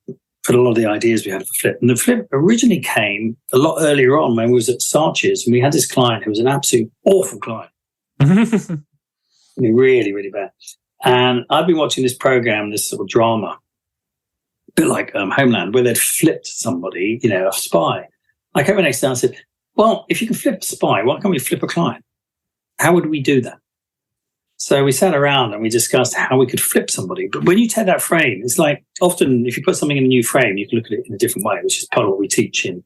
put a lot of the ideas we had for Flip. And the Flip originally came a lot earlier on when we was at Saatchi's, and we had this client who was an absolute awful client. I mean, really, really bad. And I'd been watching this program, this sort of drama, a bit like Homeland, where they'd flipped somebody, a spy. I came in next day and said, well, if you can flip a spy, why can't we flip a client? How would we do that? So we sat around and we discussed how we could flip somebody. But when you take that frame, it's like often if you put something in a new frame, you can look at it in a different way, which is part of what we teach in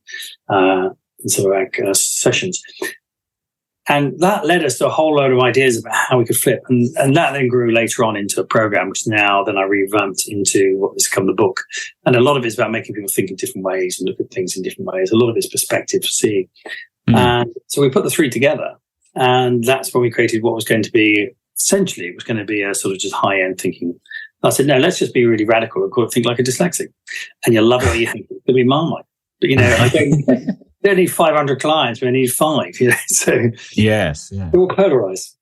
sort of like sessions. And that led us to a whole load of ideas about how we could flip. And that then grew later on into a program, which now then I revamped into what has become the book. And a lot of it's about making people think in different ways and look at things in different ways. A lot of it's perspective for seeing. And so we put the 3 together. And that's when we created what was going to be, essentially, it was going to be a sort of just high-end thinking. I said, no, let's just be really radical and think like a dyslexic. And you'll love what you think. It'll be Marmite. But, I don't... don't need 500 clients, we need 5, so yes, yeah. They're all polarized.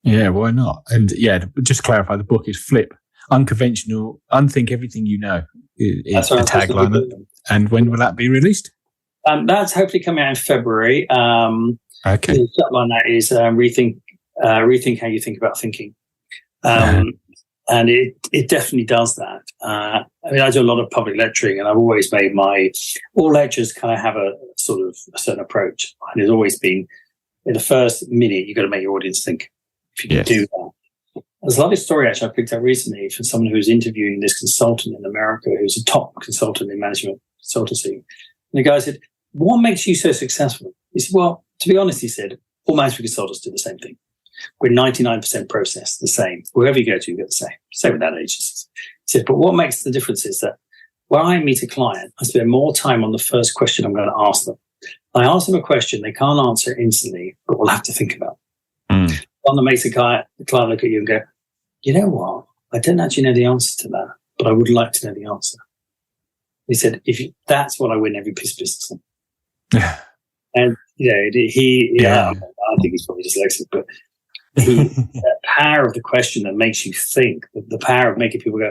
Yeah, why not? And yeah, just to clarify, the book is Flip, Unconventional, Unthink Everything You Know is the tagline. And when will that be released? That's hopefully coming out in February. Okay. The tagline that is rethink how you think about thinking. And it definitely does that. I do a lot of public lecturing, and I've always made all lectures kind of have a sort of a certain approach. And it's always been, in the first minute, you've got to make your audience think. If you can do that. There's a lovely story, actually, I picked up recently from someone who was interviewing this consultant in America, who's a top consultant in management consultancy. And the guy said, "What makes you so successful?" He said, "Well, to be honest," he said, "all management consultants do the same thing. We're 99% process, the same. Wherever you go to, you get the same. Same with that agencies." He said, "But what makes the difference is that when I meet a client, I spend more time on the first question I'm going to ask them. I ask them a question they can't answer instantly, but we'll have to think about. One that makes the client look at you and go, you know what? I don't actually know the answer to that, but I would like to know the answer." He said, "That's what I win every piece of business on." And I think he's probably dyslexic, but the power of the question that makes you think, the power of making people go,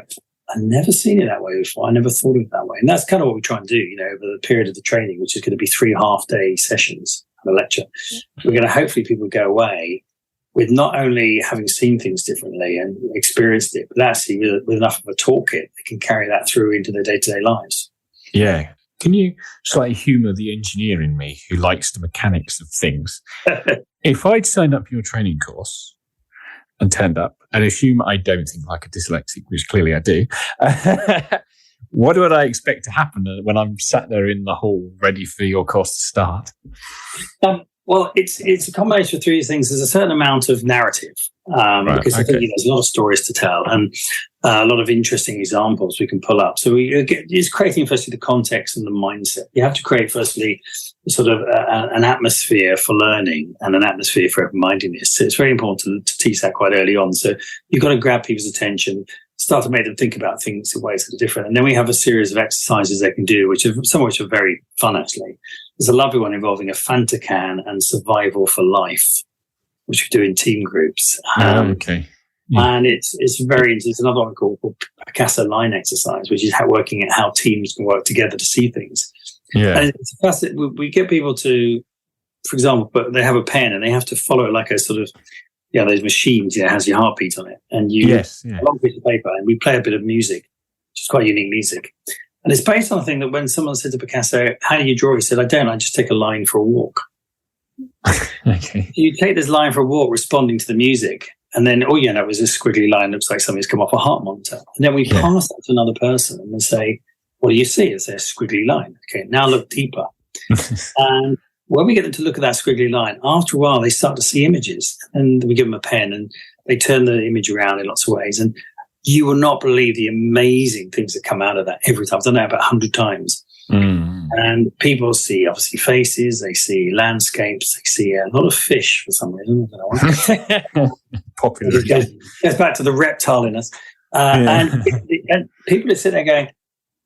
"I've never seen it that way before. I never thought of it that way." And that's kind of what we try and do, over the period of the training, which is going to be 3 half-day sessions and a lecture. We're going to hopefully people go away with not only having seen things differently and experienced it, but actually with enough of a toolkit, they can carry that through into their day-to-day lives. Yeah. Can you slightly humour the engineer in me who likes the mechanics of things? If I'd signed up for your training course and turned up and assume I don't think like a dyslexic, which clearly I do, what would I expect to happen when I'm sat there in the hall ready for your course to start? Well, it's a combination of 3 things. There's a certain amount of narrative because I think there's a lot of stories to tell and a lot of interesting examples we can pull up. So it's creating firstly the context and the mindset. You have to create firstly sort of an atmosphere for learning and an atmosphere for open-mindedness. So it's very important to teach that quite early on. So you've got to grab people's attention, start to make them think about things in ways that are different. And then we have a series of exercises they can do, some of which are very fun, actually. There's a lovely one involving a Fanta can and survival for life, which we do in team groups. Okay. Yeah. And it's another one called Picasso line exercise, which is working at how teams can work together to see things. Yeah. And it's fascinating. We get people to, for example, but they have a pen and they have to follow it like a sort of, those machines, has your heartbeat on it. And a long piece of paper, and we play a bit of music, which is quite unique music. And it's based on a thing that when someone said to Picasso, "How do you draw?" He said, "I don't, I just take a line for a walk." Okay. You take this line for a walk responding to the music, and then all you know is a squiggly line looks like something's come off a heart monitor. And then we pass that to another person and say, "What do you see?" It's a squiggly line. Okay, now look deeper. And when we get them to look at that squiggly line, after a while, they start to see images. And we give them a pen and they turn the image around in lots of ways. And you will not believe the amazing things that come out of that every time. I've done that about 100 times. And people see, obviously, faces. They see landscapes. They see a lot of fish for some reason. I don't know. Popular. It goes back to the reptile in us. And people are sitting there going,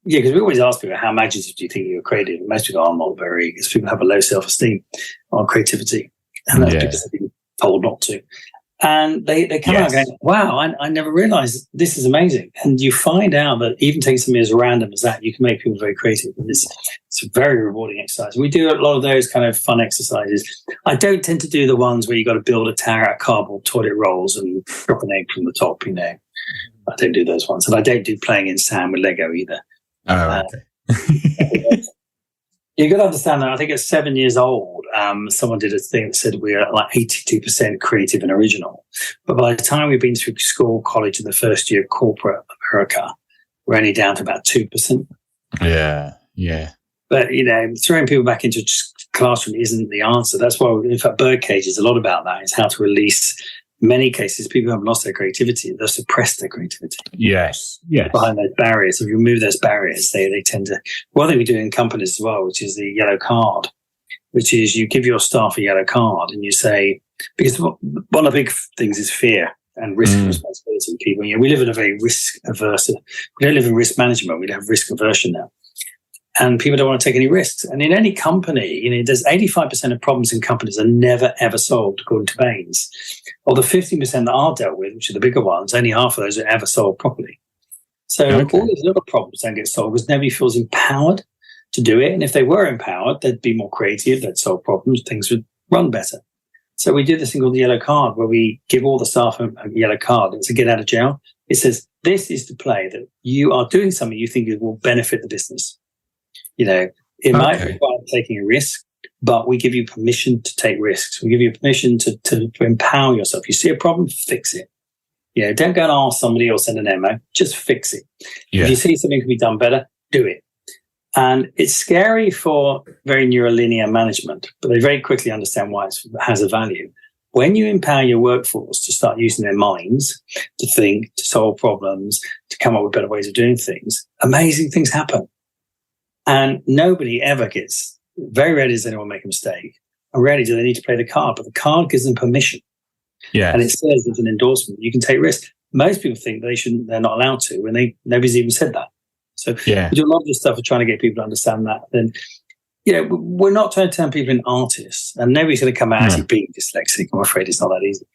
because we always ask people, how imaginative do you think you're creative? And most people are not very, because people have a low self-esteem on creativity. And that's because they've been told not to. And they come out going, wow, I never realized this is amazing. And you find out that even taking something as random as that, you can make people very creative. And it's a very rewarding exercise. We do a lot of those kind of fun exercises. I don't tend to do the ones where you got to build a tower out of cardboard toilet rolls and drop an egg from the top, I don't do those ones. And I don't do playing in sand with Lego either. Oh, okay. You've got to understand that I think at 7 years old, someone did a thing that said we are like 82% creative and original. But by the time we've been through school, college, and the first year of corporate America, we're only down to about 2%. Yeah. But, throwing people back into classroom isn't the answer. That's why, in fact, Birdcage is a lot about that, is how to release. In many cases, people haven't lost their creativity. They've suppressed their creativity. Yes. Behind those barriers. If you remove those barriers, they tend to... One thing we do in companies as well, which is the yellow card, which is you give your staff a yellow card and you say... Because one of the big things is fear and risk and responsibility in people. We live in a very risk-averse... We don't live in risk management. We have risk aversion now. and people don't want to take any risks. And in any company, there's 85% of problems in companies are never, ever solved, according to Baines. Or the 15% that are dealt with, which are the bigger ones, only half of those are ever solved properly. So all these little problems don't get solved because nobody feels empowered to do it. And if they were empowered, they'd be more creative, they'd solve problems, things would run better. So we do this thing called the yellow card, where we give all the staff a yellow card. It's a get out of jail. It says, this is to play that you are doing something you think will benefit the business. It might require taking a risk, but we give you permission to take risks. We give you permission to empower yourself. You see a problem, fix it. Don't go and ask somebody or send an memo, just fix it. Yeah. If you see something can be done better, do it. And it's scary for very neurolinear management, but they very quickly understand why it has a value. When you empower your workforce to start using their minds, to think, to solve problems, to come up with better ways of doing things, amazing things happen. And nobody ever gets, very rarely does anyone make a mistake. And rarely do they need to play the card, but the card gives them permission. Yeah. And it says it's an endorsement. You can take risks. Most people think they're not allowed to, and nobody's even said that. So we do a lot of this stuff of trying to get people to understand that. Then, we're not trying to turn people into artists, and nobody's going to come out actually being dyslexic. I'm afraid it's not that easy,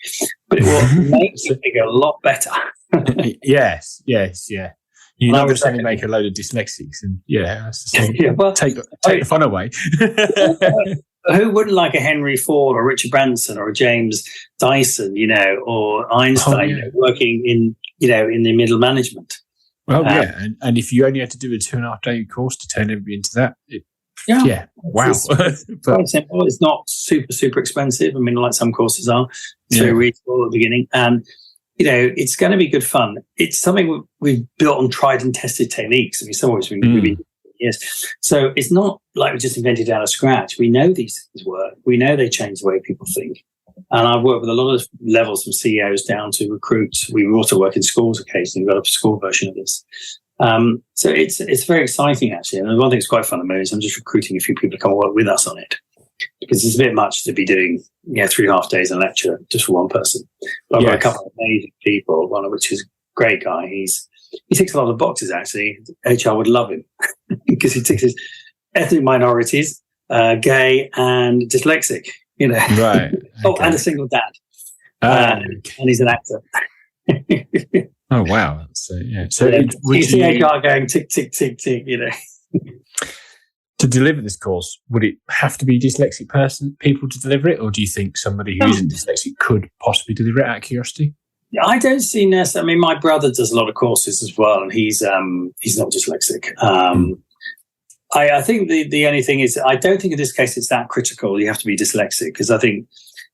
but it will make you think a lot better. Yes. You're not going to suddenly make a load of dyslexics, and take the fun away. Who wouldn't like a Henry Ford or Richard Branson or a James Dyson, or Einstein, working in the middle management? Well, and if you only had to do a 2.5-day course to turn everybody into that, wow. It's quite simple. It's not super, super expensive. I mean, like some courses are. It's very reasonable at the beginning. And, it's going to be good fun. It's something we've built on tried and tested techniques. I mean, some of it's been years. So it's not like we just invented it out of scratch. We know these things work. We know they change the way people think. And I've worked with a lot of levels from CEOs down to recruits. We also work in schools occasionally. We've got a school version of this. So it's very exciting, actually. And one thing that's quite fun at the moment is I'm just recruiting a few people to come and work with us on it. Because it's a bit much to be doing 3.5 days in a lecture just for one person. But I've got a couple of amazing people, one of which is a great guy. He ticks a lot of boxes, actually. HR would love him because he ticks his ethnic minorities, gay and dyslexic, Right. Okay. And a single dad. And he's an actor. Oh, wow. So you see HR going tick, tick, tick, tick, To deliver this course, would it have to be dyslexic people to deliver it, or do you think somebody who isn't dyslexic could possibly deliver it out of curiosity? I don't see necessarily. I mean, my brother does a lot of courses as well, and he's not dyslexic. I think the only thing is, I don't think in this case it's that critical. You have to be dyslexic, because I think,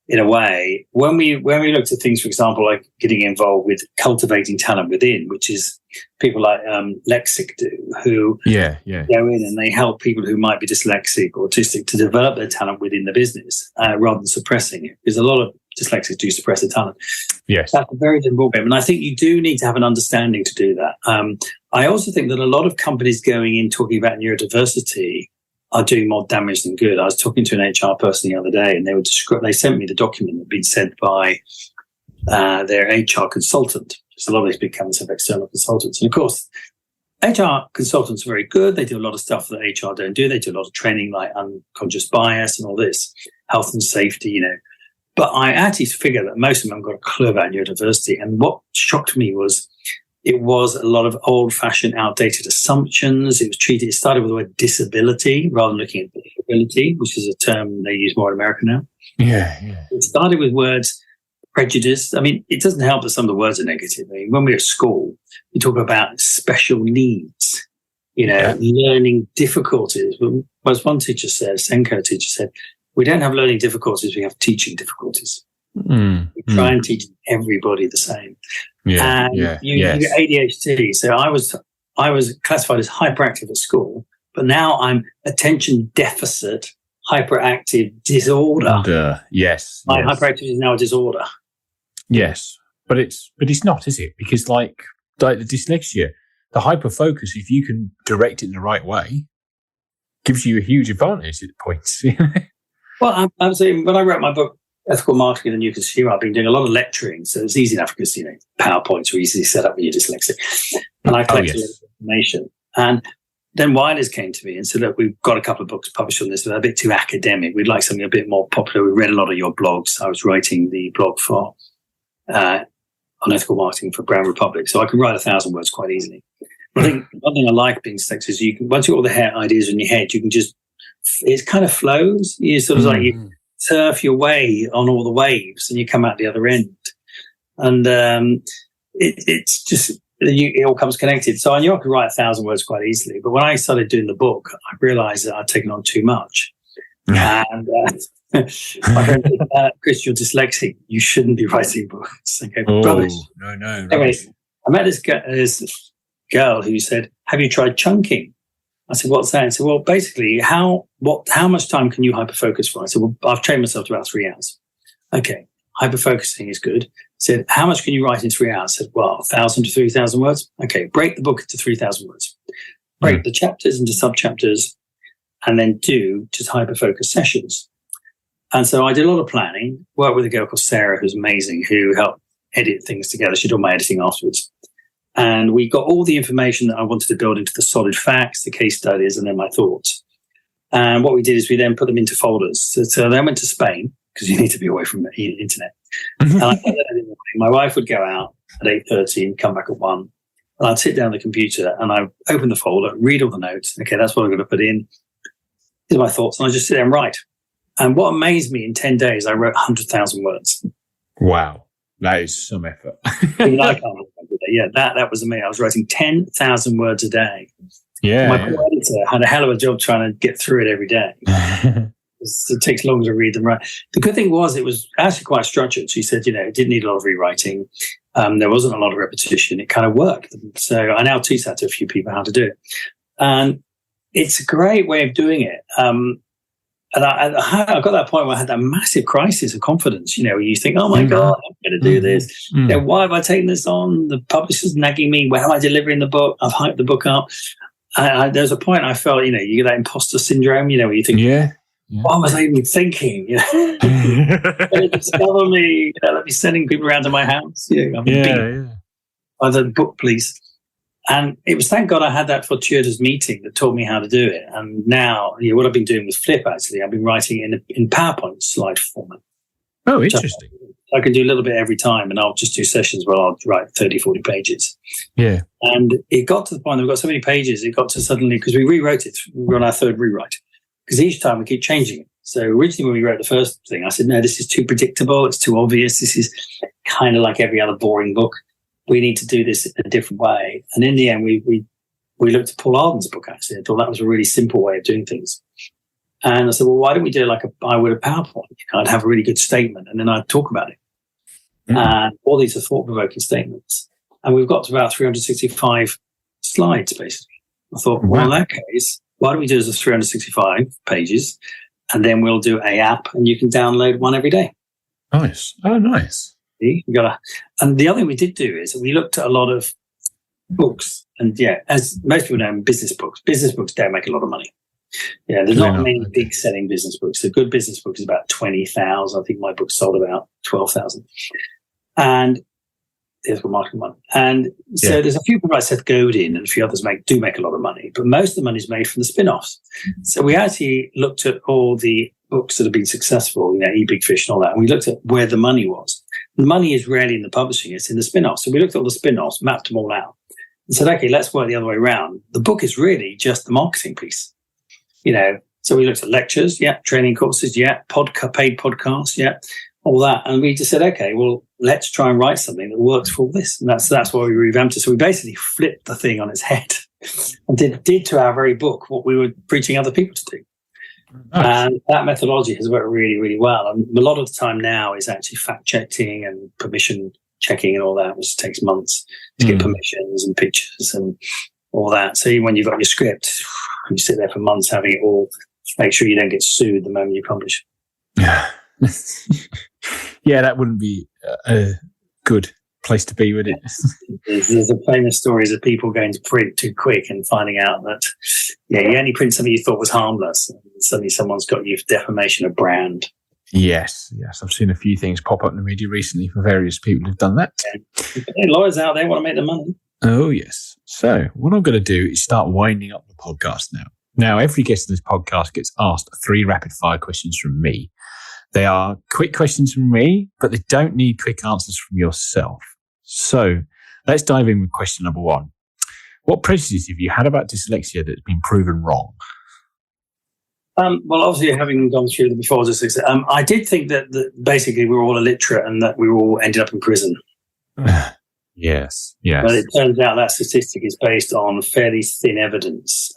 in a way, when we looked at things, for example, like getting involved with cultivating talent within, which is people like Lexic do, who go in and they help people who might be dyslexic or autistic to develop their talent within the business rather than suppressing it. Because a lot of dyslexics do suppress their talent. Yes. That's a very difficult game. And I think you do need to have an understanding to do that. I also think that a lot of companies going in talking about neurodiversity are doing more damage than good. I was talking to an HR person the other day, and they sent me the document that had been sent by their HR consultant. Just a lot of these big companies have external consultants. And of course, HR consultants are very good. They do a lot of stuff that HR don't do. They do a lot of training like unconscious bias and all this, health and safety, But I actually figure that most of them haven't got a clue about neurodiversity. And what shocked me was it was a lot of old-fashioned, outdated assumptions. It started with the word disability rather than looking at disability, which is a term they use more in America now. Yeah. It started with words, prejudice. I mean, it doesn't help that some of the words are negative. I mean, when we were at school, we talk about special needs, learning difficulties. As one teacher said, a Senko teacher said, we don't have learning difficulties, we have teaching difficulties. We try and teach everybody the same. You get ADHD. So I was classified as hyperactive at school, but now I'm attention deficit hyperactive disorder. Yes. My hyperactivity is now a disorder. Yes, but it's not, is it? Because like the dyslexia, the hyperfocus, if you can direct it in the right way, gives you a huge advantage at points. Well, I'm saying when I wrote my book, Ethical Marketing and the New Consumer, I've been doing a lot of lecturing, so it's easy enough because, PowerPoints are easily set up when you're dyslexic. And I collect a lot of information. And, then Wiley's came to me and said, look, we've got a couple of books published on this, but they're a bit too academic. We'd like something a bit more popular. We read a lot of your blogs. I was writing the blog for unethical marketing for Brown Republic, so I can write 1,000 words quite easily. But I think one thing I like being dyslexic is you can, once you got all the ideas in your head, you can just, it kind of flows. You sort of like you surf your way on all the waves and you come out the other end. And it's just, it all comes connected. So I knew I could write 1,000 words quite easily. But when I started doing the book, I realized that I'd taken on too much. And my friend said, Chris, you're dyslexic. You shouldn't be writing books. Okay, rubbish. No. Anyway, I met this girl who said, have you tried chunking? I said, what's that? I said, well, basically, how much time can you hyperfocus for? I said, well, I've trained myself to about 3 hours. Okay, hyperfocusing is good. I said, how much can you write in 3 hours? I said, well, 1,000 to 3,000 words. Okay, break the book into 3,000 words. Break the chapters into sub-chapters and then do just hyperfocus sessions. And so I did a lot of planning, worked with a girl called Sarah, who's amazing, who helped edit things together. She did all my editing afterwards. And we got all the information that I wanted to build into the solid facts, the case studies, and then my thoughts. And what we did is we then put them into folders. So then I went to Spain, because you need to be away from the internet. And I put that in the morning. My wife would go out at 8:30 and come back at 1. And I'd sit down on the computer and I open the folder, read all the notes. Okay, that's what I'm going to put in. These are my thoughts. And I just sit there and write. And what amazed me, in 10 days, I wrote 100,000 words. Wow. That is some effort. Even I can't remember that. Yeah, that was amazing. I was writing 10,000 words a day. Yeah. My editor had a hell of a job trying to get through it every day. It takes longer to read than write. The good thing was it was actually quite structured. She said, it didn't need a lot of rewriting. There wasn't a lot of repetition. It kind of worked. So I now teach that to a few people how to do it. And it's a great way of doing it. And I got that point where I had that massive crisis of confidence, where you think, oh my God, I'm going to do this. Why have I taken this on? The publisher's nagging me. Where am I delivering the book? I've hyped the book up. There's a point I felt, you get that imposter syndrome, where you think, what was I even thinking? Discover me. Let me sending people around to my house. By the book, please. And it was, thank God, I had that fortuitous meeting that taught me how to do it. And now, what I've been doing with Flip, actually, I've been writing in PowerPoint slide format. Oh, interesting. I can do a little bit every time, and I'll just do sessions where I'll write 30, 40 pages. Yeah. And it got to the point, we've got so many pages, it got to suddenly, because we rewrote it, we were on our third rewrite, because each time we keep changing it. So originally when we wrote the first thing, I said, no, this is too predictable, it's too obvious, this is kind of like every other boring book. We need to do this in a different way. And in the end, we looked at Paul Arden's book, actually. I thought that was a really simple way of doing things. And I said, well, why don't we do it like I would a PowerPoint? I'd have a really good statement, and then I'd talk about it. And all these are thought-provoking statements. And we've got to about 365 slides, basically. I thought, well, in that case, why don't we do this as 365 pages, and then we'll do an app, and you can download one every day. Nice. Oh, nice. And the other thing we did do is we looked at a lot of books, and as most people know, business books don't make a lot of money. There's not many big selling business books. A good business book is about 20,000. I think my book sold about 12,000. And there's good marketing money. And so there's a few people like Seth Godin and a few others do make a lot of money, but most of the money is made from the spin-offs. So we actually looked at all the books that have been successful, Eat Big Fish and all that, and we looked at where the money was. The money is rarely in the publishing, it's in the spin-offs. So we looked at all the spin-offs, mapped them all out, and said, okay, let's work the other way around. The book is really just the marketing piece. So we looked at lectures, training courses, paid podcasts, all that. And we just said, okay, well, let's try and write something that works for all this. And that's why we revamped it. So we basically flipped the thing on its head and did to our very book what we were preaching other people to do. Nice. And that methodology has worked really, really well. And a lot of the time now is actually fact-checking and permission checking and all that, which takes months to get permissions and pictures and all that. So when you've got your script, you sit there for months having it all, make sure you don't get sued the moment you publish. Yeah, that wouldn't be a good place to be, would it? There's a famous stories of people going to print too quick and finding out that, you only print something you thought was harmless, and suddenly someone's got you for defamation of brand. Yes. I've seen a few things pop up in the media recently for various people who've done that. Lawyers out there want to make the money. Oh, yes. So what I'm going to do is start winding up the podcast now. Now, every guest in this podcast gets asked 3 rapid-fire questions from me. They are quick questions from me, but they don't need quick answers from yourself. So let's dive in with question number 1. What prejudice have you had about dyslexia that's been proven wrong? Well, obviously, having gone through the before dyslexia, I did think that basically we were all illiterate and that we all ended up in prison. Yes. But it turns out that statistic is based on fairly thin evidence.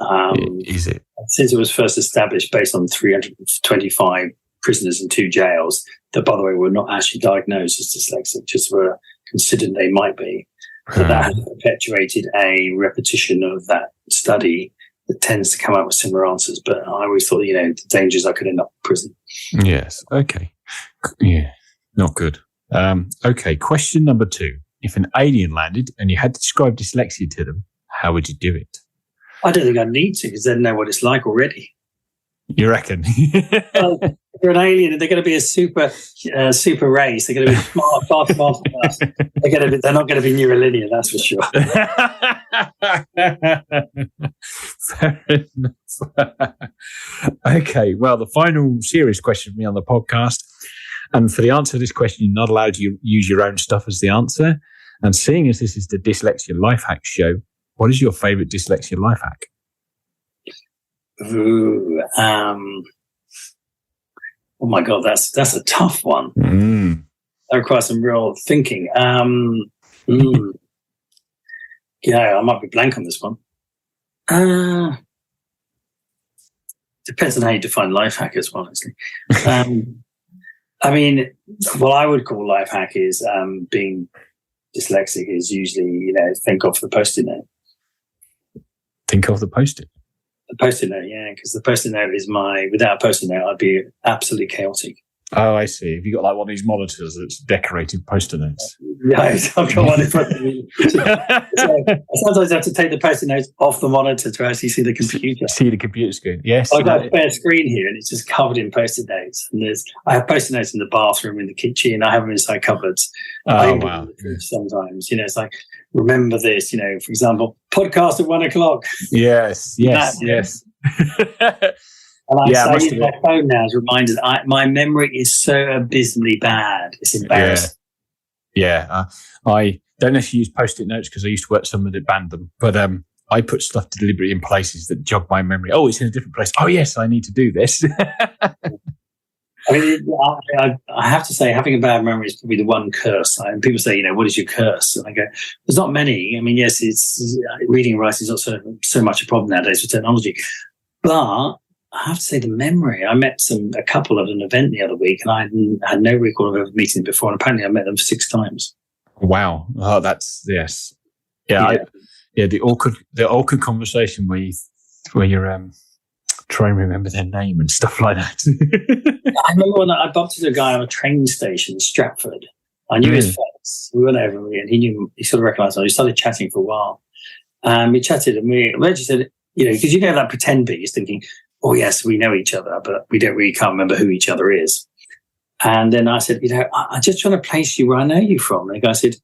Is it? Since it was first established based on 325 prisoners in 2 jails that, by the way, were not actually diagnosed as dyslexic, just were considered they might be. So that has perpetuated a repetition of that study that tends to come out with similar answers. But I always thought, the danger is I could end up in prison. Yes. Okay. Yeah. Not good. Okay. Question number 2. If an alien landed and you had to describe dyslexia to them, how would you do it? I don't think I need to, because they know what it's like already. You reckon? Well, if they're an alien and they're going to be a super race, they're going to be smart, far smarter than us. They're not going to be neuralinear, that's for sure. Fair enough. Okay, well, the final serious question for me on the podcast. And for the answer to this question, you're not allowed to use your own stuff as the answer. And seeing as this is the Dyslexia Life Hack show, what is your favourite dyslexia life hack? Ooh, oh my God, that's a tough one. That requires some real thinking. Yeah, I might be blank on this one. Depends on how you define life hack as well, honestly. I mean, what I would call life hack is being dyslexic is usually, think of the Post-it note. Think of the Post-it? The Post-it note, yeah, because the Post-it note is without a Post-it note, I'd be absolutely chaotic. Oh, I see. Have you got like one of these monitors that's decorated Post-it notes? Yeah, I've got one in front of me. So sometimes I have to take the Post-it notes off the monitor to actually see the computer. See the computer screen, yes. I've got a spare screen here and it's just covered in Post-it notes. And I have Post-it notes in the bathroom, in the kitchen. I have them inside cupboards. Oh, wow. Sometimes, it's like, remember this, for example, podcast at 1:00. Yes. And I use my phone now as reminders. My memory is so abysmally bad. It's embarrassing. Yeah. I don't know if you use Post-it notes because I used to work somewhere that banned them. But I put stuff deliberately in places that jog my memory. Oh, it's in a different place. Oh, yes, I need to do this. I mean, I have to say, having a bad memory is probably the one curse. And people say, what is your curse? And I go, there's not many. I mean, yes, it's reading and writing is not so much a problem nowadays with technology. But I have to say the memory. I met a couple at an event the other week, and I had no record of ever meeting them before. And apparently, I met them 6 times. Wow! Oh, that's yes. Yeah. The awkward conversation where you're trying to remember their name and stuff like that. I remember when I bumped into a guy on a train station in Stratford. I knew his face. We went over, and he sort of recognised us. We started chatting for a while. We chatted, and we eventually said, because that pretend bit, he's thinking, oh, yes, we know each other, but we can't remember who each other is. And then I said, I'm just trying to place you where I know you from. And the guy said,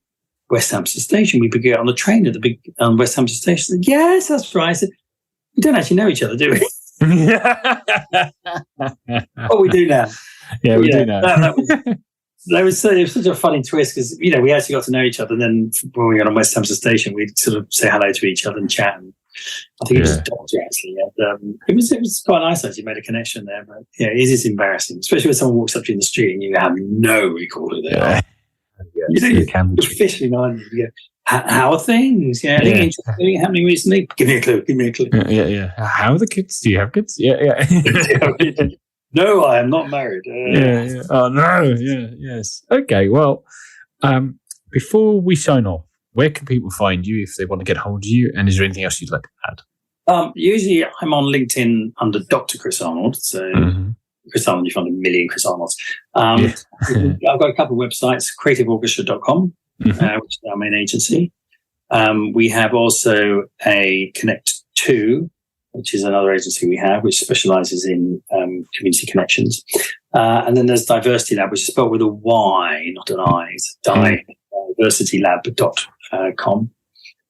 West Hampstead Station. We get on the train at the big West Hampstead Station. I said, yes, that's right. I said, we don't actually know each other, do we? Oh, we do now. Yeah, we do now. It was such a funny twist because, we actually got to know each other. And then when we got on West Hampstead Station, we'd sort of say hello to each other and chat. And I think it was dodgy, actually. And, it was quite nice, actually, made a connection there. But, it is embarrassing, especially when someone walks up to you in the street and you have no recall who they are. It can be officially not. You go, how are things? Anything interesting happening recently? Give me a clue. Yeah. How are the kids? Do you have kids? Yeah. No, I am not married. Yeah. Oh, no. Yeah. Yes. Okay. Well, before we sign off, where can people find you if they want to get hold of you? And is there anything else you'd like to add? Usually I'm on LinkedIn under Dr. Chris Arnold. So Chris Arnold, you find a million Chris Arnolds. I've got a couple of websites, creativeorchestra.com, which is our main agency. We have also a Connect2, which is another agency we have, which specializes in community connections. And then there's Dyversity Lab, which is spelled with a Y, not an I. It's diversitylab.com.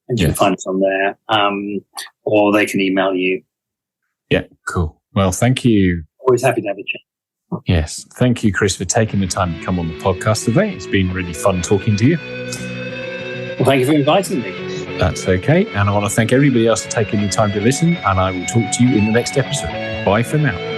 and you can find us on there, or they can email you. Yeah, cool. Well, thank you. Always happy to have a chat. Yes. Thank you, Chris, for taking the time to come on the podcast today. It's been really fun talking to you. Well, thank you for inviting me. That's okay. And I want to thank everybody else for taking the time to listen. And I will talk to you in the next episode. Bye for now.